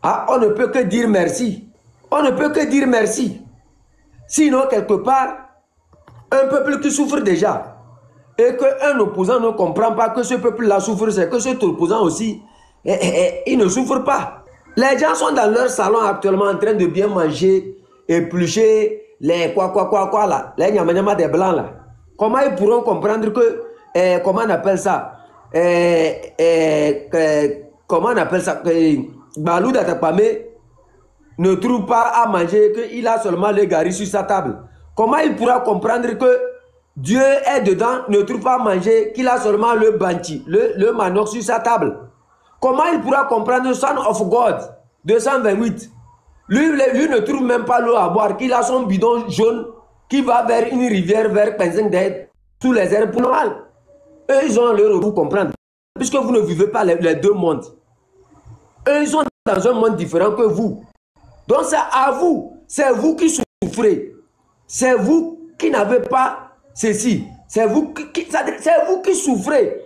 Ah, on ne peut que dire merci. On ne peut que dire merci. Sinon, quelque part, un peuple qui souffre déjà, et qu'un opposant ne comprend pas que ce peuple-là souffre, c'est que cet opposant aussi, il ne souffre pas. Les gens sont dans leur salon actuellement en train de bien manger, éplucher les là, les nyama des blancs là. Comment ils pourront comprendre que, comment on appelle ça, comment on appelle ça, Balou Datakpame ne trouve pas à manger, qu'il a seulement le gari sur sa table. Comment il pourra comprendre que Dieu est dedans, ne trouve pas à manger, qu'il a seulement le banti, le manioc sur sa table? Comment il pourra comprendre Son of God 228? Lui ne trouve même pas l'eau à boire, qu'il a son bidon jaune qui va vers une rivière, vers Kpenzindé, sous les herbes normales. Eux, ils ont leur pour comprendre. Puisque vous ne vivez pas les deux mondes. Eux, ils sont dans un monde différent que vous. Donc c'est à vous, c'est vous qui souffrez. C'est vous qui n'avez pas ceci. C'est vous qui souffrez.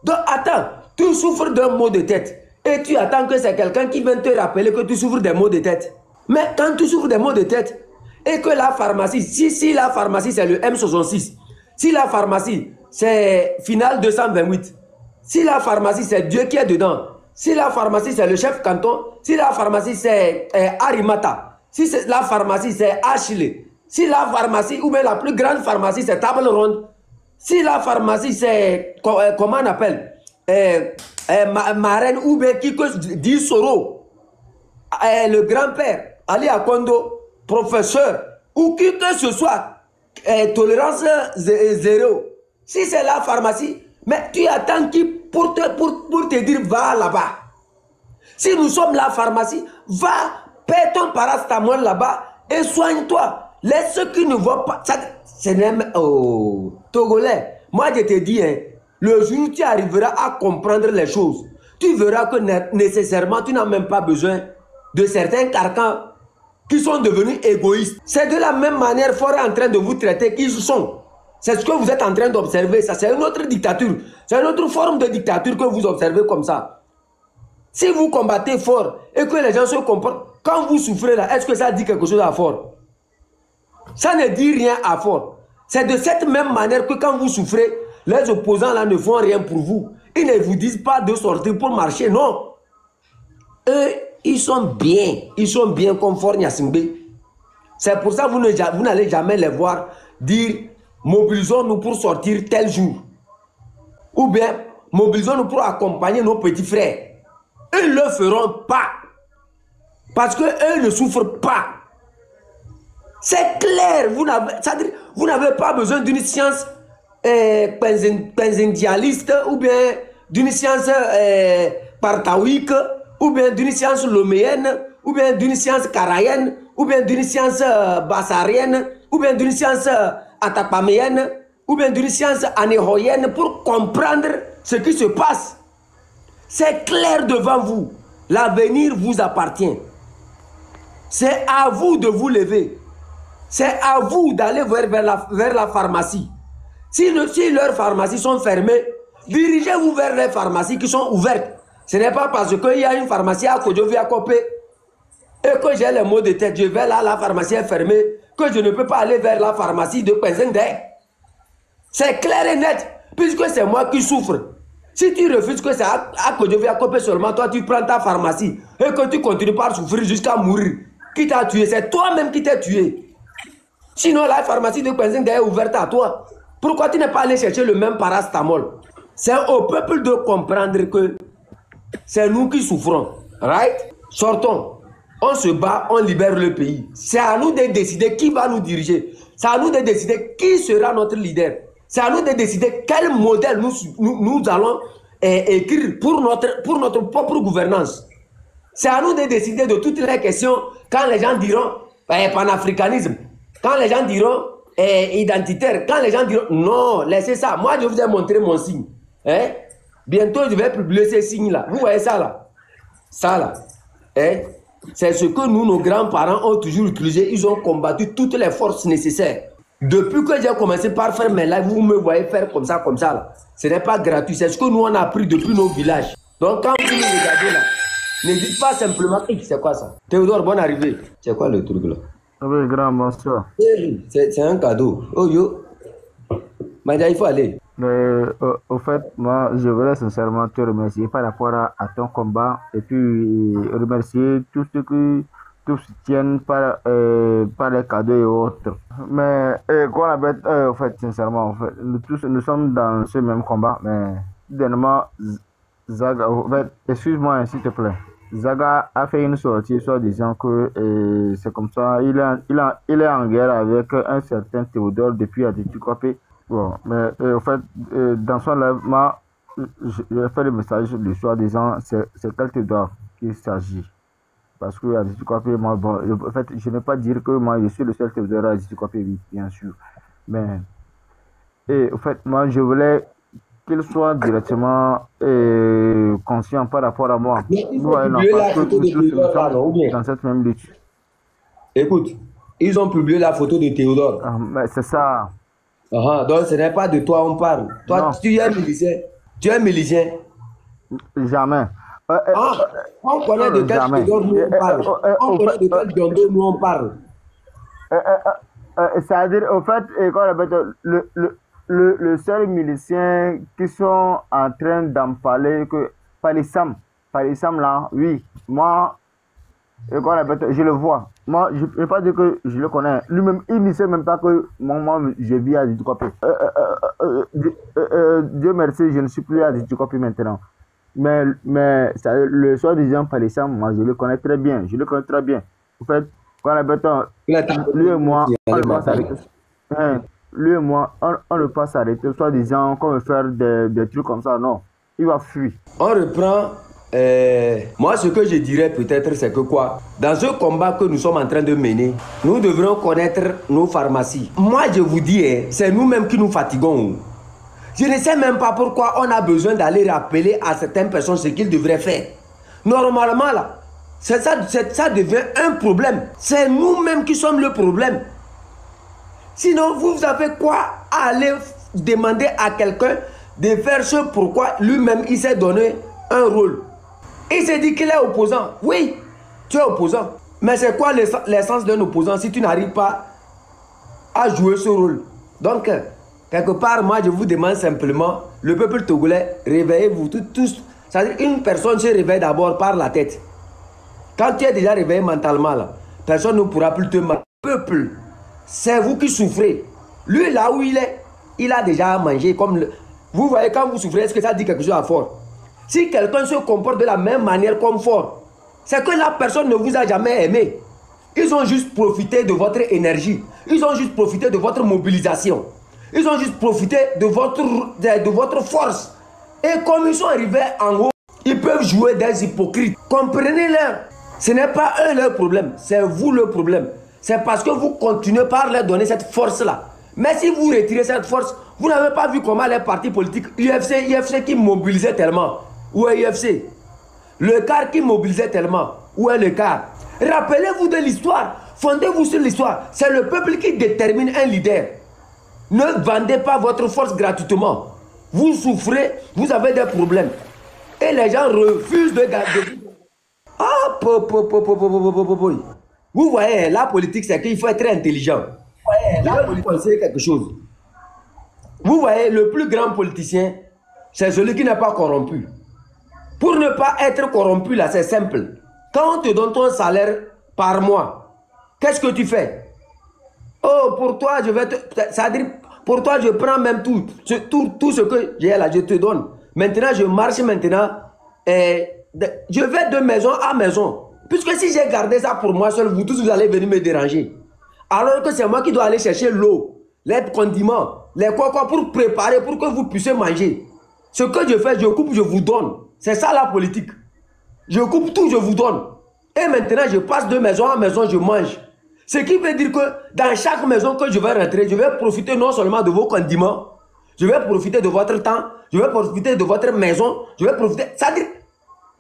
Donc attends, tu souffres d'un mot de tête. et tu attends que c'est quelqu'un qui vient te rappeler que tu souffres des maux de tête. Mais quand tu souffres des maux de tête et que la pharmacie, si la pharmacie c'est le M66, si la pharmacie c'est Final 228, si la pharmacie c'est Dieu qui est dedans, si la pharmacie c'est le chef canton, si la pharmacie c'est Arimata, si la pharmacie c'est Ashley, si la pharmacie ou bien la plus grande pharmacie c'est Table Ronde, si la pharmacie c'est, comment on appelle, Marraine ou bien qui dit Soro, le grand-père, Ali Akondo, professeur, ou qui que ce soit, tolérance zéro. Si c'est la pharmacie, mais tu attends qui pour te dire va là-bas. Si nous sommes la pharmacie, va, paie ton paracétamol là-bas et soigne-toi. Laisse ceux qui ne vont pas. C'est même Togolais. Moi je te dis, hein, le jour où tu arriveras à comprendre les choses, tu verras que nécessairement tu n'as même pas besoin de certains carcans qui sont devenus égoïstes. C'est de la même manière Faure est en train de vous traiter qu'ils sont. C'est ce que vous êtes en train d'observer. Ça, c'est une autre dictature. C'est une autre forme de dictature que vous observez comme ça. Si vous combattez Faure et que les gens se comportent, quand vous souffrez là, est-ce que ça dit quelque chose à Faure? Ça ne dit rien à Faure. C'est de cette même manière que quand vous souffrez, les opposants là ne font rien pour vous. Ils ne vous disent pas de sortir pour marcher, non. Eux, ils sont bien comme Faure Gnassingbé. C'est pour ça que vous n'allez jamais les voir dire mobilisons-nous pour sortir tel jour. Ou bien mobilisons-nous pour accompagner nos petits frères. Eux ne le feront pas. Parce qu'eux ne souffrent pas. C'est clair. Vous n'avez pas besoin d'une science penzendialiste ou bien d'une science partaouique ou bien d'une science loméenne ou bien d'une science karaïenne ou bien d'une science bassarienne ou bien d'une science atapaméenne ou bien d'une science anéroïenne pour comprendre ce qui se passe. C'est clair devant vous. L'avenir vous appartient. C'est à vous de vous lever. C'est à vous d'aller vers la pharmacie. Si leurs pharmacies sont fermées, dirigez-vous vers les pharmacies qui sont ouvertes. Ce n'est pas parce qu'il y a une pharmacie à Kodjovi à Kopé et que j'ai les maux de tête, je vais là, la pharmacie est fermée, que je ne peux pas aller vers la pharmacie de Penzende. C'est clair et net, puisque c'est moi qui souffre. Si tu refuses que c'est à Kodjovi à Kopé seulement, toi tu prends ta pharmacie et que tu continues par souffrir jusqu'à mourir. Qui t'a tué? C'est toi-même qui t'es tué. Sinon la pharmacie de Penzende est ouverte à toi. Pourquoi tu n'es pas allé chercher le même paracétamol? C'est au peuple de comprendre que c'est nous qui souffrons. Right? Sortons. On se bat, on libère le pays. C'est à nous de décider qui va nous diriger. C'est à nous de décider qui sera notre leader. C'est à nous de décider quel modèle nous allons écrire pour notre propre gouvernance. C'est à nous de décider de toutes les questions quand les gens diront panafricanisme, quand les gens diront identitaire, quand les gens diront non, laissez ça. Moi, je vous ai montré mon signe. Hein? Bientôt, je vais publier ces signes-là. Vous voyez ça là? Ça là. Hein? C'est ce que nous, nos grands-parents, ont toujours utilisé. Ils ont combattu toutes les forces nécessaires. Depuis que j'ai commencé par faire mes lives, vous me voyez faire comme ça là. Ce n'est pas gratuit. C'est ce que nous, on a appris depuis nos villages. Donc, quand vous nous regardez là, ne dites pas simplement, c'est quoi ça? Théodore, bonne arrivée. C'est quoi le truc là? Oui, grand, bonsoir. C'est un cadeau. Oh yo. Maïda, il faut aller. Mais au fait, moi, je voulais sincèrement te remercier par rapport à ton combat et puis remercier tous ceux qui te soutiennent par les cadeaux et autres. Mais quoi la bête, au fait, sincèrement, nous sommes dans ce même combat, mais dernièrement, Zaga, en fait, excuse-moi, s'il te plaît. Zaga a fait une sortie soit disant que c'est comme ça, il est en guerre avec un certain Théodore depuis Adétukopé. Bon, mais en fait, dans son live, j'ai fait le message le soir disant c'est quel Théodore qu'il s'agit. Parce que Adétukopé, moi, bon, en fait, je ne vais pas dire que moi je suis le seul Théodore à Adétukopé, oui, bien sûr. Mais, en fait, moi je voulais qu'il soit directement conscient par rapport à moi. Ils ont publié la photo de Théodore là, non, ou bien? Dans cette même lutte. Écoute, ils ont publié la photo de Théodore. Mais c'est ça. Donc ce n'est pas de toi on parle. Toi, non. Tu es milicien. Tu es milicien. Jamais. Ah, on connaît de quel Jamais. Senghor nous on parle. On Au connaît de fait, quel Diondo nous on parle. c'est-à-dire, au fait, qu'on appelle le seul milicien qui sont en train d'en parler, que Palissam là, oui, moi, qu'on appelle, je le vois. Moi, je ne peux pas dire que je le connais. Lui-même, il ne sait même pas que moi je vis à Djikopi. Dieu merci, je ne suis plus à Djikopi maintenant. Mais le soi-disant Palissam, moi, je le connais très bien. Je le connais très bien. En fait, qu'on appelle, lui et moi, on ne peut pas s'arrêter. Hein, lui et moi, on ne peut pas s'arrêter, soi-disant, qu'on veut faire des trucs comme ça. Non, il va fuir. On reprend. Moi, ce que je dirais peut-être, c'est que quoi? Dans ce combat que nous sommes en train de mener, nous devrons connaître nos pharmacies. Moi, je vous dis, c'est nous-mêmes qui nous fatiguons. Je ne sais même pas pourquoi on a besoin d'aller rappeler à certaines personnes ce qu'ils devraient faire. Normalement, là, ça devient un problème. C'est nous-mêmes qui sommes le problème. Sinon, vous avez quoi à aller demander à quelqu'un de faire ce pourquoi lui-même il s'est donné un rôle. Il s'est dit qu'il est opposant. Oui, tu es opposant. Mais c'est quoi l'essence d'un opposant si tu n'arrives pas à jouer ce rôle? Donc, quelque part, moi, je vous demande simplement, le peuple togolais, réveillez-vous tous. C'est-à-dire une personne se réveille d'abord par la tête. Quand tu es déjà réveillé mentalement, là, personne ne pourra plus te mal. Peuple, c'est vous qui souffrez. Lui, là où il est, il a déjà mangé. Vous voyez, quand vous souffrez, est-ce que ça dit quelque chose à fort? Si quelqu'un se comporte de la même manière comme fort, c'est que la personne ne vous a jamais aimé. Ils ont juste profité de votre énergie. Ils ont juste profité de votre mobilisation. Ils ont juste profité de votre force. Et comme ils sont arrivés en haut, ils peuvent jouer des hypocrites. Comprenez-leur. Ce n'est pas eux leur problème, c'est vous le problème. C'est parce que vous continuez par leur donner cette force-là. Mais si vous retirez cette force, vous n'avez pas vu comment les partis politiques, UFC qui mobilisaient tellement. Où est UFC? Le CAR qui mobilisait tellement. Où est le CAR? Rappelez-vous de l'histoire. Fondez-vous sur l'histoire. C'est le peuple qui détermine un leader. Ne vendez pas votre force gratuitement. Vous souffrez, vous avez des problèmes. Et les gens refusent de garder. Ah, vous voyez, la politique, c'est qu'il faut être intelligent. Je vais vous conseiller quelque chose. Vous voyez, le plus grand politicien, c'est celui qui n'est pas corrompu. Pour ne pas être corrompu, là, c'est simple. Quand on te donne ton salaire par mois, qu'est-ce que tu fais? Oh, pour toi, je vais te... C'est-à-dire, pour toi, je prends même tout ce que j'ai là, je te donne. Maintenant, je marche maintenant. Je vais de maison à maison. Puisque si j'ai gardé ça pour moi seul, vous tous, vous allez venir me déranger. Alors que c'est moi qui dois aller chercher l'eau, les condiments, les quoi pour préparer, pour que vous puissiez manger. Ce que je fais, je coupe, je vous donne. C'est ça la politique. Je coupe tout, je vous donne. Et maintenant, je passe de maison à maison, je mange. Ce qui veut dire que dans chaque maison que je vais rentrer, je vais profiter non seulement de vos condiments, je vais profiter de votre temps, je vais profiter de votre maison, je vais profiter... C'est-à-dire,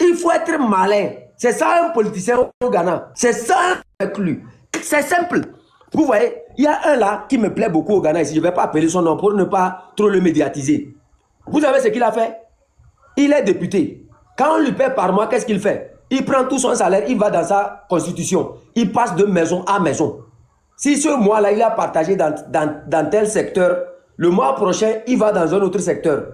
il faut être malin. C'est ça un politicien au Ghana. C'est ça avec lui. C'est simple. Vous voyez, il y a un là qui me plaît beaucoup au Ghana ici. Je ne vais pas appeler son nom pour ne pas trop le médiatiser. Vous savez ce qu'il a fait? Il est député. Quand on lui paie par mois, qu'est-ce qu'il fait? Il prend tout son salaire, il va dans sa constitution. Il passe de maison à maison. Si ce mois-là, il a partagé dans tel secteur, le mois prochain, il va dans un autre secteur.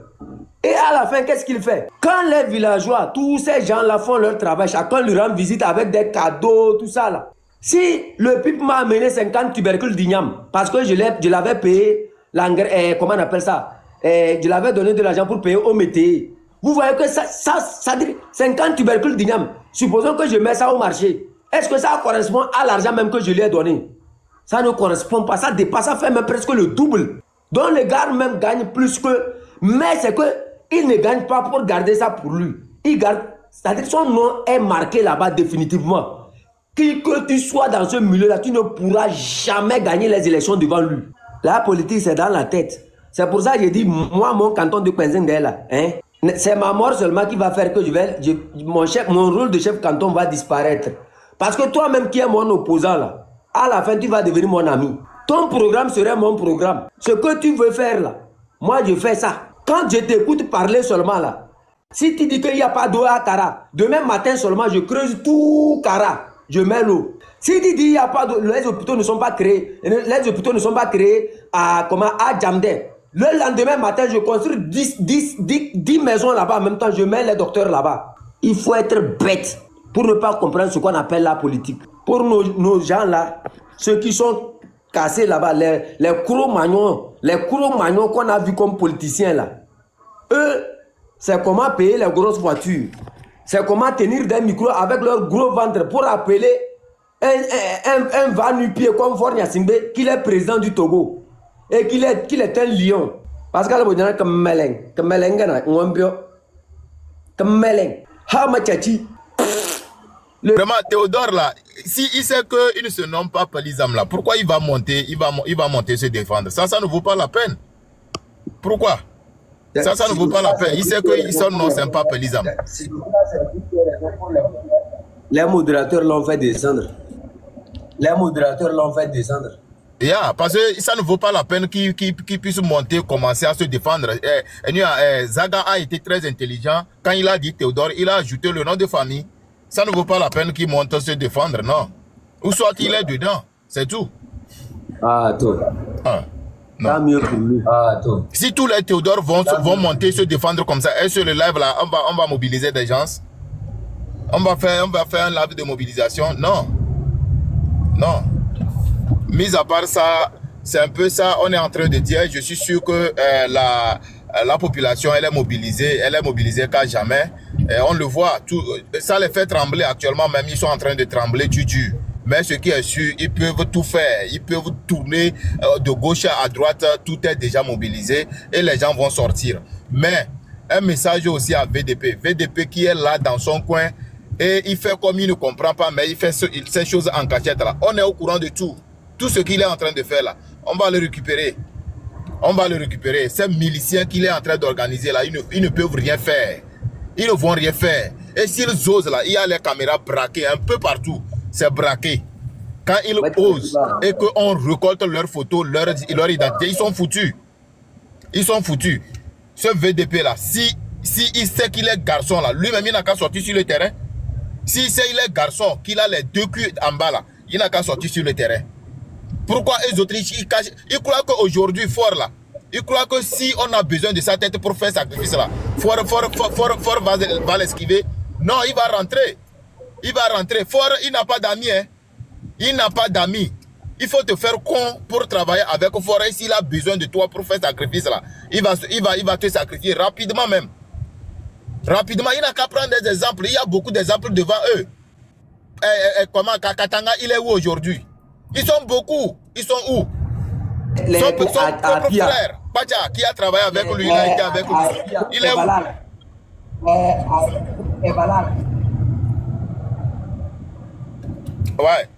Et à la fin, qu'est-ce qu'il fait? Quand les villageois, tous ces gens-là font leur travail, chacun lui rend visite avec des cadeaux, tout ça là. Si le PIP m'a amené 50 tubercules d'igname, parce que je l'avais payé, comment on appelle ça? Je l'avais donné de l'argent pour payer au métier. Vous voyez que ça dit 50 tubercules d'igname. Supposons que je mets ça au marché. Est-ce que ça correspond à l'argent même que je lui ai donné? Ça ne correspond pas. Ça dépasse, ça fait même presque le double. Donc le gars même gagne plus que... Mais c'est que il ne gagne pas pour garder ça pour lui. Il garde... C'est-à-dire son nom est marqué là-bas définitivement. Qui que tu sois dans ce milieu-là, tu ne pourras jamais gagner les élections devant lui. La politique, c'est dans la tête. C'est pour ça que j'ai dit, moi, mon canton de Kwenzeng là, hein, c'est ma mort seulement qui va faire que mon rôle de chef canton va disparaître. Parce que toi-même qui es mon opposant là, à la fin, tu vas devenir mon ami. Ton programme serait mon programme. Ce que tu veux faire là, moi, je fais ça. Quand je t'écoute parler seulement là, Si tu dis qu'il n'y a pas d'eau à Kara, demain matin seulement, je creuse tout Kara, je mets l'eau. Si tu dis qu'il n'y a pas d'eau, les hôpitaux ne sont pas créés, à Djamdé. Le lendemain matin, je construis 10 maisons là-bas. En même temps, je mets les docteurs là-bas. Il faut être bête pour ne pas comprendre ce qu'on appelle la politique. Pour nos gens là, ceux qui sont cassés là-bas, les Cro-Magnons qu'on a vus comme politiciens là, eux, c'est comment payer les grosses voitures. C'est comment tenir des micros avec leur gros ventre pour appeler un va nu-pied comme Fornia Simbe, qu'il est président du Togo. Et qu'il est un lion. Parce que le bonheur comme Meleng. Comme Meleng, comme Meleng. Vraiment, Théodore là, si il sait qu'il ne se nomme pas Palizam là, pourquoi il va monter, il va monter se défendre? Ça ne vaut pas la peine. Pourquoi? Ça ne vaut pas la peine. Il sait que son nom c'est pas Palizam. Les modérateurs l'ont fait descendre. Yeah, parce que ça ne vaut pas la peine qu'il puisse monter, commencer à se défendre. Zaga a été très intelligent. Quand il a dit Théodore, il a ajouté le nom de famille. Ça ne vaut pas la peine qu'il monte se défendre, non. Ou soit il est dedans, c'est tout. Ah, tout. Ah, non. Mieux pour lui. Ah, tout. Si tous les Théodore vont monter se défendre comme ça, et sur le live là, on va mobiliser des gens. On va faire un live de mobilisation. Non. Non. Mis à part ça, c'est un peu ça, on est en train de dire, je suis sûr que la population, elle est mobilisée qu'à jamais. Et on le voit, ça les fait trembler actuellement, même ils sont en train de trembler du. Mais ce qui est sûr, ils peuvent tout faire, ils peuvent tourner de gauche à droite, tout est déjà mobilisé et les gens vont sortir. Mais un message aussi à VDP, VDP qui est là dans son coin et il fait comme il ne comprend pas, mais il fait ces choses en cachette là. On est au courant de tout. Tout ce qu'il est en train de faire là, on va le récupérer. On va le récupérer. Ces miliciens qu'il est en train d'organiser là, ils ne peuvent rien faire. Ils ne vont rien faire. Et s'ils osent là, il y a les caméras braquées un peu partout. C'est braqué. Quand ils osent et qu'on récolte leurs photos, leur identité, ils sont foutus. Ils sont foutus. Ce VDP là, si il sait qu'il est garçon là, lui-même il n'a qu'à sortir sur le terrain. S'il sait qu'il est garçon, qu'il a les deux culs en bas là, il n'a qu'à sortir sur le terrain. Pourquoi les autres, ils croient qu'aujourd'hui, Fort là, ils croient que si on a besoin de sa tête pour faire sacrifice là, Fort va l'esquiver. Non, il va rentrer. Il va rentrer. Fort, il n'a pas d'amis. Hein. Il n'a pas d'amis. Il faut te faire con pour travailler avec Fort. Et s'il a besoin de toi pour faire sacrifice là, il va te sacrifier rapidement même. Rapidement, il n'a qu'à prendre des exemples. Il y a beaucoup d'exemples devant eux. Comment Kakatanga, il est où aujourd'hui? Ils sont beaucoup. Ils sont où? Son propre frère, Pacha, qui a travaillé avec lui, il a été avec lui. Il est où? Ouais.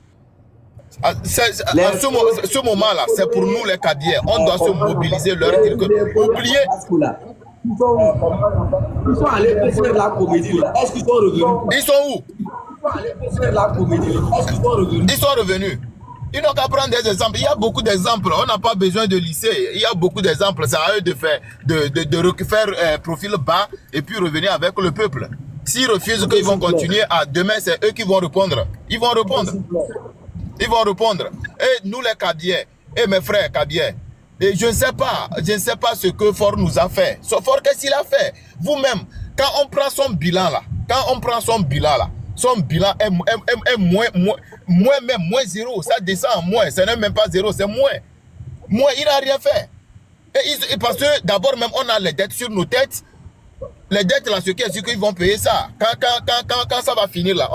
Ce moment-là, c'est pour nous les Cadiens. On doit se mobiliser, leur dire que oubliez. Ils sont allés faire la comédie. Est-ce qu'ils sont revenus? Ils sont où? Ils sont allés faire la comédie. Est-ce qu'ils sont revenus? Ils sont revenus. Ils n'ont qu'à prendre des exemples. Il y a beaucoup d'exemples. On n'a pas besoin de lycée. Il y a beaucoup d'exemples. C'est à eux de faire, faire profil bas et puis revenir avec le peuple. S'ils refusent qu'ils vont continuer à demain, c'est eux qui vont répondre. Ils vont répondre. Ils vont répondre. Et nous les Cadiens, et mes frères Cadiens, et je ne sais pas ce que Fort nous a fait. Fort, qu'est-ce qu'il a fait? Vous-même, quand on prend son bilan là, son bilan est moins zéro. Ça descend en moins. Ce n'est même pas zéro, c'est moins. Moins, il n'a rien fait. Et parce que d'abord même, on a les dettes sur nos têtes. Les dettes là, ce qui est sûr qu'ils vont payer ça. Quand ça va finir là,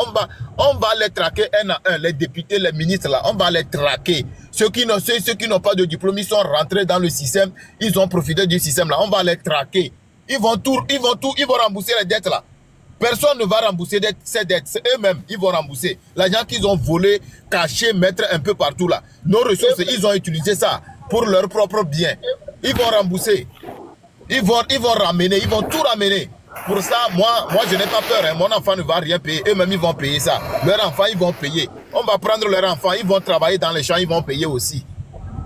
on va les traquer un à un. Les députés, les ministres là, on va les traquer. Ceux qui n'ont pas de diplôme, ils sont rentrés dans le système. Ils ont profité du système là. On va les traquer. Ils vont rembourser les dettes là. Personne ne va rembourser ces dettes. C'est eux-mêmes, ils vont rembourser. L'argent qu'ils ont volé, caché, mettre un peu partout là. Nos ressources, ils ont utilisé ça pour leur propre bien. Ils vont rembourser. Ils vont ramener, ils vont tout ramener. Pour ça, moi je n'ai pas peur. Hein. Mon enfant ne va rien payer. Eux-mêmes, ils vont payer ça. Leurs enfants, ils vont payer. On va prendre leurs enfants, ils vont travailler dans les champs, ils vont payer aussi.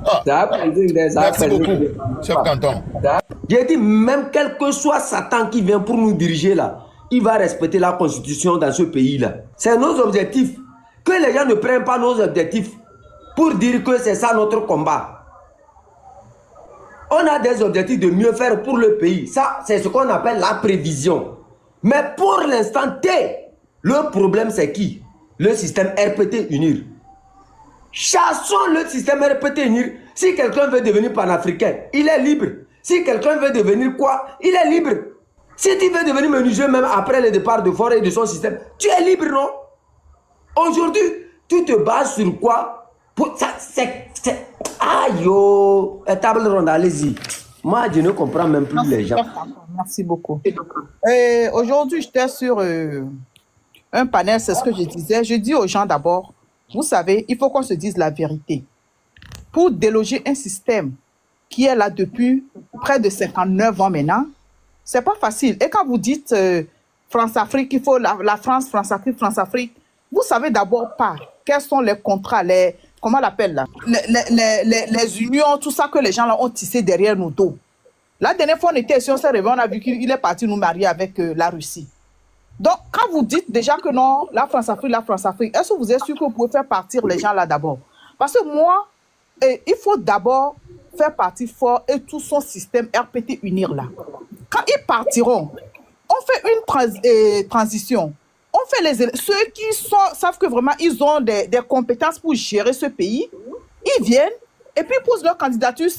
Ah. Merci beaucoup, chef canton. J'ai dit, même quel que soit Satan qui vient pour nous diriger là, il va respecter la constitution dans ce pays-là. C'est nos objectifs. Que les gens ne prennent pas nos objectifs pour dire que c'est ça notre combat. On a des objectifs de mieux faire pour le pays. Ça, c'est ce qu'on appelle la prévision. Mais pour l'instant T, le problème c'est qui? Le système RPT UNIR. Chassons le système RPT UNIR. Si quelqu'un veut devenir panafricain, il est libre. Si quelqu'un veut devenir quoi, il est libre. Si tu veux devenir menuisier même après le départ de Faure et de son système, tu es libre, non? Aujourd'hui, tu te bases sur quoi? Pour ça, c'est... Aïe, yo! Table ronde, allez-y. Moi, je ne comprends même plus les gens. Merci beaucoup. Aujourd'hui, j'étais sur un panel, c'est ce que je disais. Je dis aux gens d'abord, vous savez, il faut qu'on se dise la vérité. Pour déloger un système qui est là depuis près de 59 ans maintenant, c'est pas facile. Et quand vous dites France-Afrique, il faut la France, France-Afrique, France-Afrique, vous savez d'abord pas quels sont les contrats, les... Comment on l'appelle là? Les unions, tout ça que les gens là ont tissé derrière nos dos. La dernière fois, on était ici, on s'est réveillé, on a vu qu'il est parti nous marier avec la Russie. Donc, quand vous dites déjà que non, la France-Afrique, est-ce que vous êtes sûr que vous pouvez faire partir les gens là d'abord? Parce que moi, il faut d'abord faire partie fort et tout son système RPT unir là. Quand ils partiront, on fait une transition. On fait les ceux qui savent que vraiment ils ont des compétences pour gérer ce pays, ils viennent et puis ils posent leur candidature,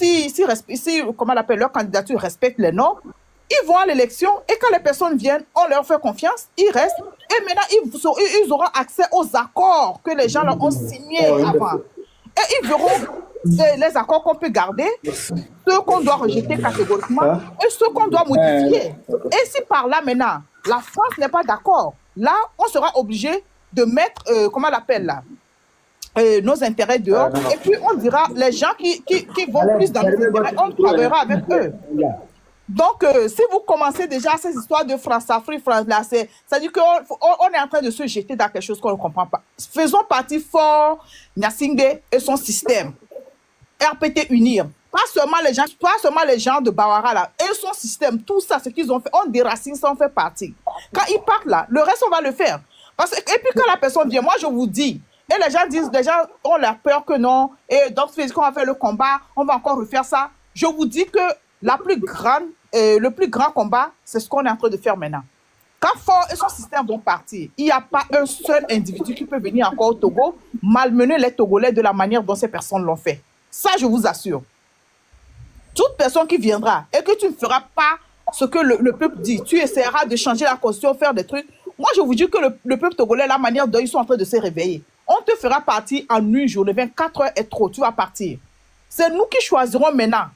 comment on appelle, leur candidature respecte les normes, ils vont à l'élection et quand les personnes viennent, on leur fait confiance, ils restent et maintenant ils auront accès aux accords que les gens leur ont signés avant. Et ils verront les accords qu'on peut garder, ceux qu'on doit rejeter catégoriquement et ceux qu'on doit modifier. Et si par là maintenant, la France n'est pas d'accord, là, on sera obligé de mettre, comment on l'appelle là, nos intérêts dehors. Et puis, on dira, les gens qui vont plus dans nos intérêts, on travaillera avec eux. Donc, si vous commencez déjà ces histoires de France-Afrique, France-là, ça dit qu'on est en train de se jeter dans quelque chose qu'on ne comprend pas. Faisons partie fort, Gnassingbé et son système. RPT unir. Pas seulement les gens de Bawara là, et son système, tout ça, ce qu'ils ont fait, on déracine ça, on fait partie. Quand ils partent là, le reste, on va le faire. Et puis quand la personne vient, moi je vous dis, et les gens disent, les gens ont la peur que non, et donc on va faire le combat, on va encore refaire ça. Je vous dis que le plus grand combat, c'est ce qu'on est en train de faire maintenant. Quand Faure et son système vont partir, il n'y a pas un seul individu qui peut venir encore au Togo malmener les Togolais de la manière dont ces personnes l'ont fait. Ça, je vous assure. Toute personne qui viendra et que tu ne feras pas ce que le peuple dit, tu essaieras de changer la constitution, faire des trucs. Moi, je vous dis que le peuple togolais, la manière dont ils sont en train de se réveiller, on te fera partir en une journée, 24 heures est trop, tu vas partir. C'est nous qui choisirons maintenant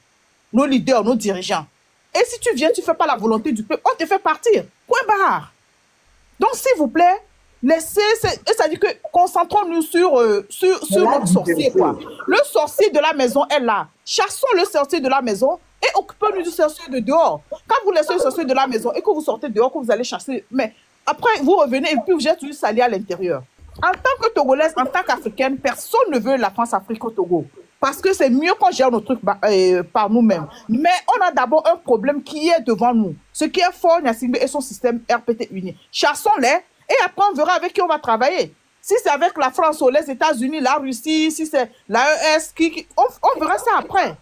nos leaders, nos dirigeants. Et si tu viens, tu ne fais pas la volonté du peuple, on te fait partir. Point barre. Donc, s'il vous plaît, c'est-à-dire que concentrons-nous sur notre sorcier, quoi. Le sorcier de la maison est là. Chassons le sorcier de la maison et occupons-nous du sorcier de dehors. Quand vous laissez le sorcier de la maison et que vous sortez dehors, que vous allez chasser, mais après vous revenez et puis vous êtes juste allé à l'intérieur. En tant que Togolaise, en tant qu'Africaine, personne ne veut la France-Afrique au Togo. Parce que c'est mieux qu'on gère nos trucs par nous-mêmes. Mais on a d'abord un problème qui est devant nous. Ce qui est fort, Gnassingbé et son système RPT uni. Chassons-les. Et après, on verra avec qui on va travailler. Si c'est avec la France ou les États-Unis, la Russie, si c'est l'AES, on verra ça après.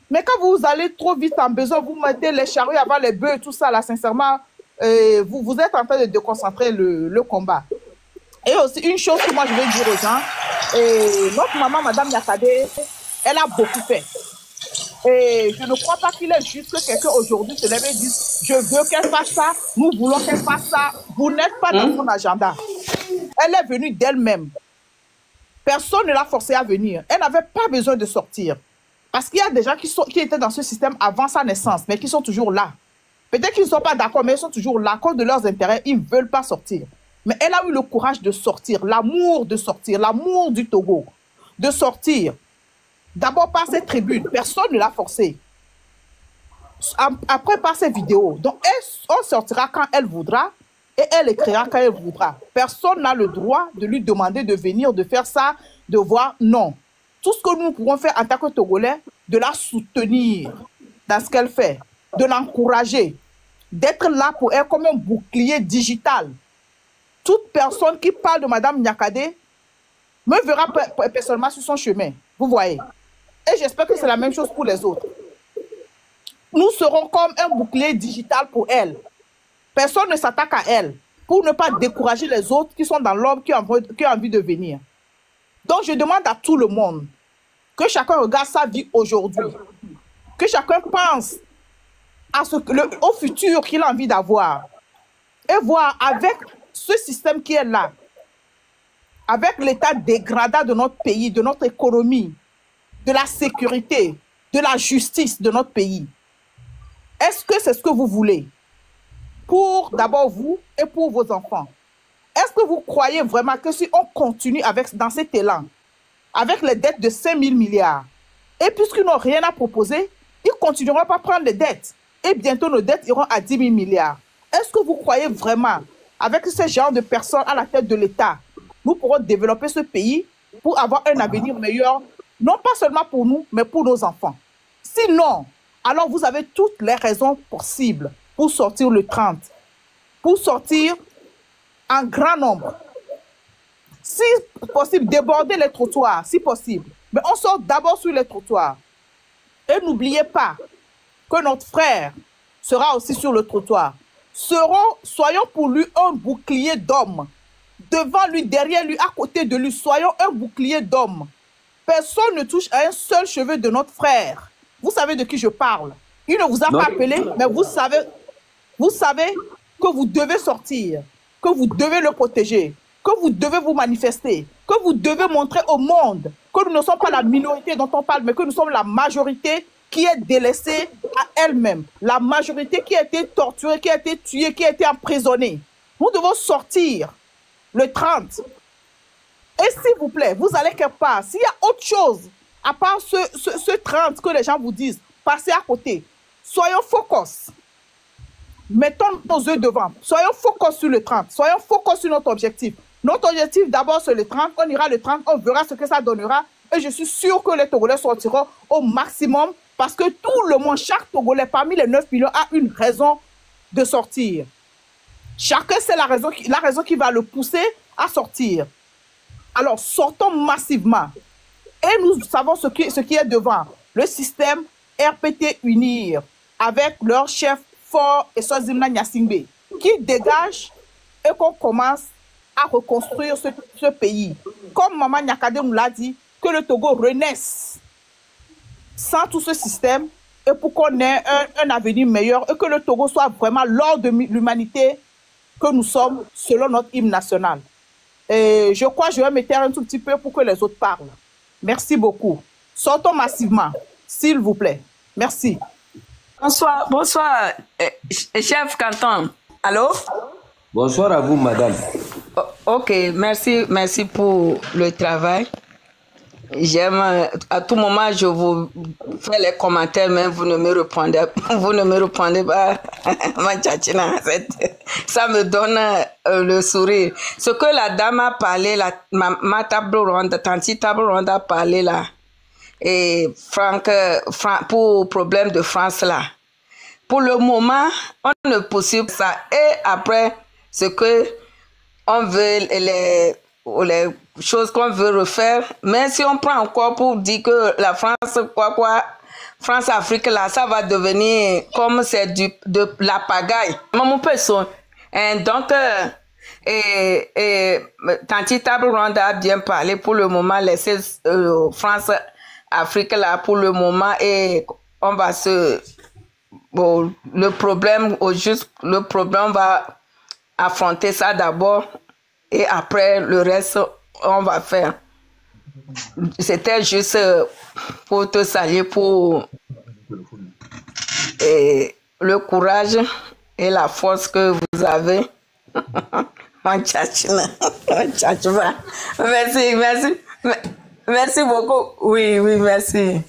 Mais quand vous allez trop vite en besoin, vous mettez les charrues avant les bœufs, tout ça, là, sincèrement, vous êtes en train de déconcentrer le combat. Et aussi, une chose que moi, je vais dire aux gens, notre maman, Madame Yakade, elle a beaucoup fait. Et je ne crois pas qu'il est juste que quelqu'un aujourd'hui se lève et dise « Je veux qu'elle fasse ça, nous voulons qu'elle fasse ça. » Vous n'êtes pas dans son agenda. Elle est venue d'elle-même. Personne ne l'a forcée à venir. Elle n'avait pas besoin de sortir. Parce qu'il y a des gens qui étaient dans ce système avant sa naissance, mais qui sont toujours là. Peut-être qu'ils ne sont pas d'accord, mais ils sont toujours là. À cause de leurs intérêts, ils ne veulent pas sortir. Mais elle a eu le courage de sortir, l'amour de sortir, l'amour du Togo, de sortir. D'abord par ses tribunes, personne ne l'a forcée. Après par ses vidéos. Donc on sortira quand elle voudra et elle écrira quand elle voudra. Personne n'a le droit de lui demander de venir, de faire ça, de voir. Non. Tout ce que nous pouvons faire en tant que Togolais, de la soutenir dans ce qu'elle fait. de l'encourager, d'être là pour elle comme un bouclier digital. Toute personne qui parle de Madame Nyakade me verra personnellement sur son chemin. Vous voyez. Et j'espère que c'est la même chose pour les autres. Nous serons comme un bouclier digital pour elle. Personne ne s'attaque à elle pour ne pas décourager les autres qui sont dans l'ombre, qui ont envie de venir. Donc, je demande à tout le monde que chacun regarde sa vie aujourd'hui, que chacun pense au futur qu'il a envie d'avoir et voir avec ce système qui est là, avec l'état dégradant de notre pays, de notre économie, de la sécurité, de la justice de notre pays. Est-ce que c'est ce que vous voulez pour d'abord vous et pour vos enfants? Est-ce que vous croyez vraiment que si on continue dans cet élan, avec les dettes de 5 000 milliards, et puisqu'ils n'ont rien à proposer, ils continueront pas à prendre les dettes, et bientôt nos dettes iront à 10 000 milliards. Est-ce que vous croyez vraiment, avec ce genre de personnes à la tête de l'État, nous pourrons développer ce pays pour avoir un avenir meilleur, non pas seulement pour nous, mais pour nos enfants? Sinon, alors vous avez toutes les raisons possibles pour sortir le 30, pour sortir en grand nombre. Si possible, déborder les trottoirs, si possible. Mais on sort d'abord sur les trottoirs. Et n'oubliez pas que notre frère sera aussi sur le trottoir. Soyons pour lui un bouclier d'homme. Devant lui, derrière lui, à côté de lui, soyons un bouclier d'homme. Personne ne touche à un seul cheveu de notre frère. Vous savez de qui je parle. Il ne vous a pas appelé, mais vous savez que vous devez sortir, que vous devez le protéger, que vous devez vous manifester, que vous devez montrer au monde que nous ne sommes pas la minorité dont on parle, mais que nous sommes la majorité qui est délaissée à elle-même. La majorité qui a été torturée, qui a été tuée, qui a été emprisonnée. Nous devons sortir le 30. Et s'il vous plaît, vous allez quelque part. S'il y a autre chose, à part ce 30 que les gens vous disent, passez à côté. Soyons focus. Mettons nos yeux devant. Soyons focus sur le 30. Soyons focus sur notre objectif. Notre objectif, d'abord, c'est le 30. On ira le 30. On verra ce que ça donnera. Et je suis sûr que les Togolais sortiront au maximum parce que tout le monde, chaque Togolais, parmi les 9 millions, a une raison de sortir. Chacun, c'est la raison qui va le pousser à sortir. Alors, sortons massivement. Et nous savons ce qui est devant. Le système RPT Unir, avec leur chef fort et Swazimna Nyasingbe, qui dégage et qu'on commence à reconstruire ce pays. Comme Maman Nyakade nous l'a dit, que le Togo renaisse sans tout ce système et pour qu'on ait un avenir meilleur et que le Togo soit vraiment l'ordre de l'humanité que nous sommes selon notre hymne national. Et je crois que je vais me taire un tout petit peu pour que les autres parlent. Merci beaucoup. Sortons massivement, s'il vous plaît. Merci. Bonsoir, chef Canton. Allô? Bonsoir à vous, madame. Ok, merci pour le travail. J'aime, à tout moment, je vous fais les commentaires, mais vous ne me répondez pas. Ça me donne le sourire. Ce que la dame a parlé, ma table ronde, Tanti table ronde a parlé là, et Franck, pour problème de France là. Pour le moment, on ne poursuit ça. Et après, ce que on veut, les choses qu'on veut refaire, mais si on prend encore pour dire que la France, France-Afrique, là, ça va devenir comme c'est de la pagaille. Mon personne. Donc, Tanti Table Ronde a bien parlé pour le moment, laisser France-Afrique là pour le moment, et on va le problème, on va affronter ça d'abord et après le reste on va faire. C'était juste pour te saluer pour le courage et la force que vous avez. Merci beaucoup. Oui, merci.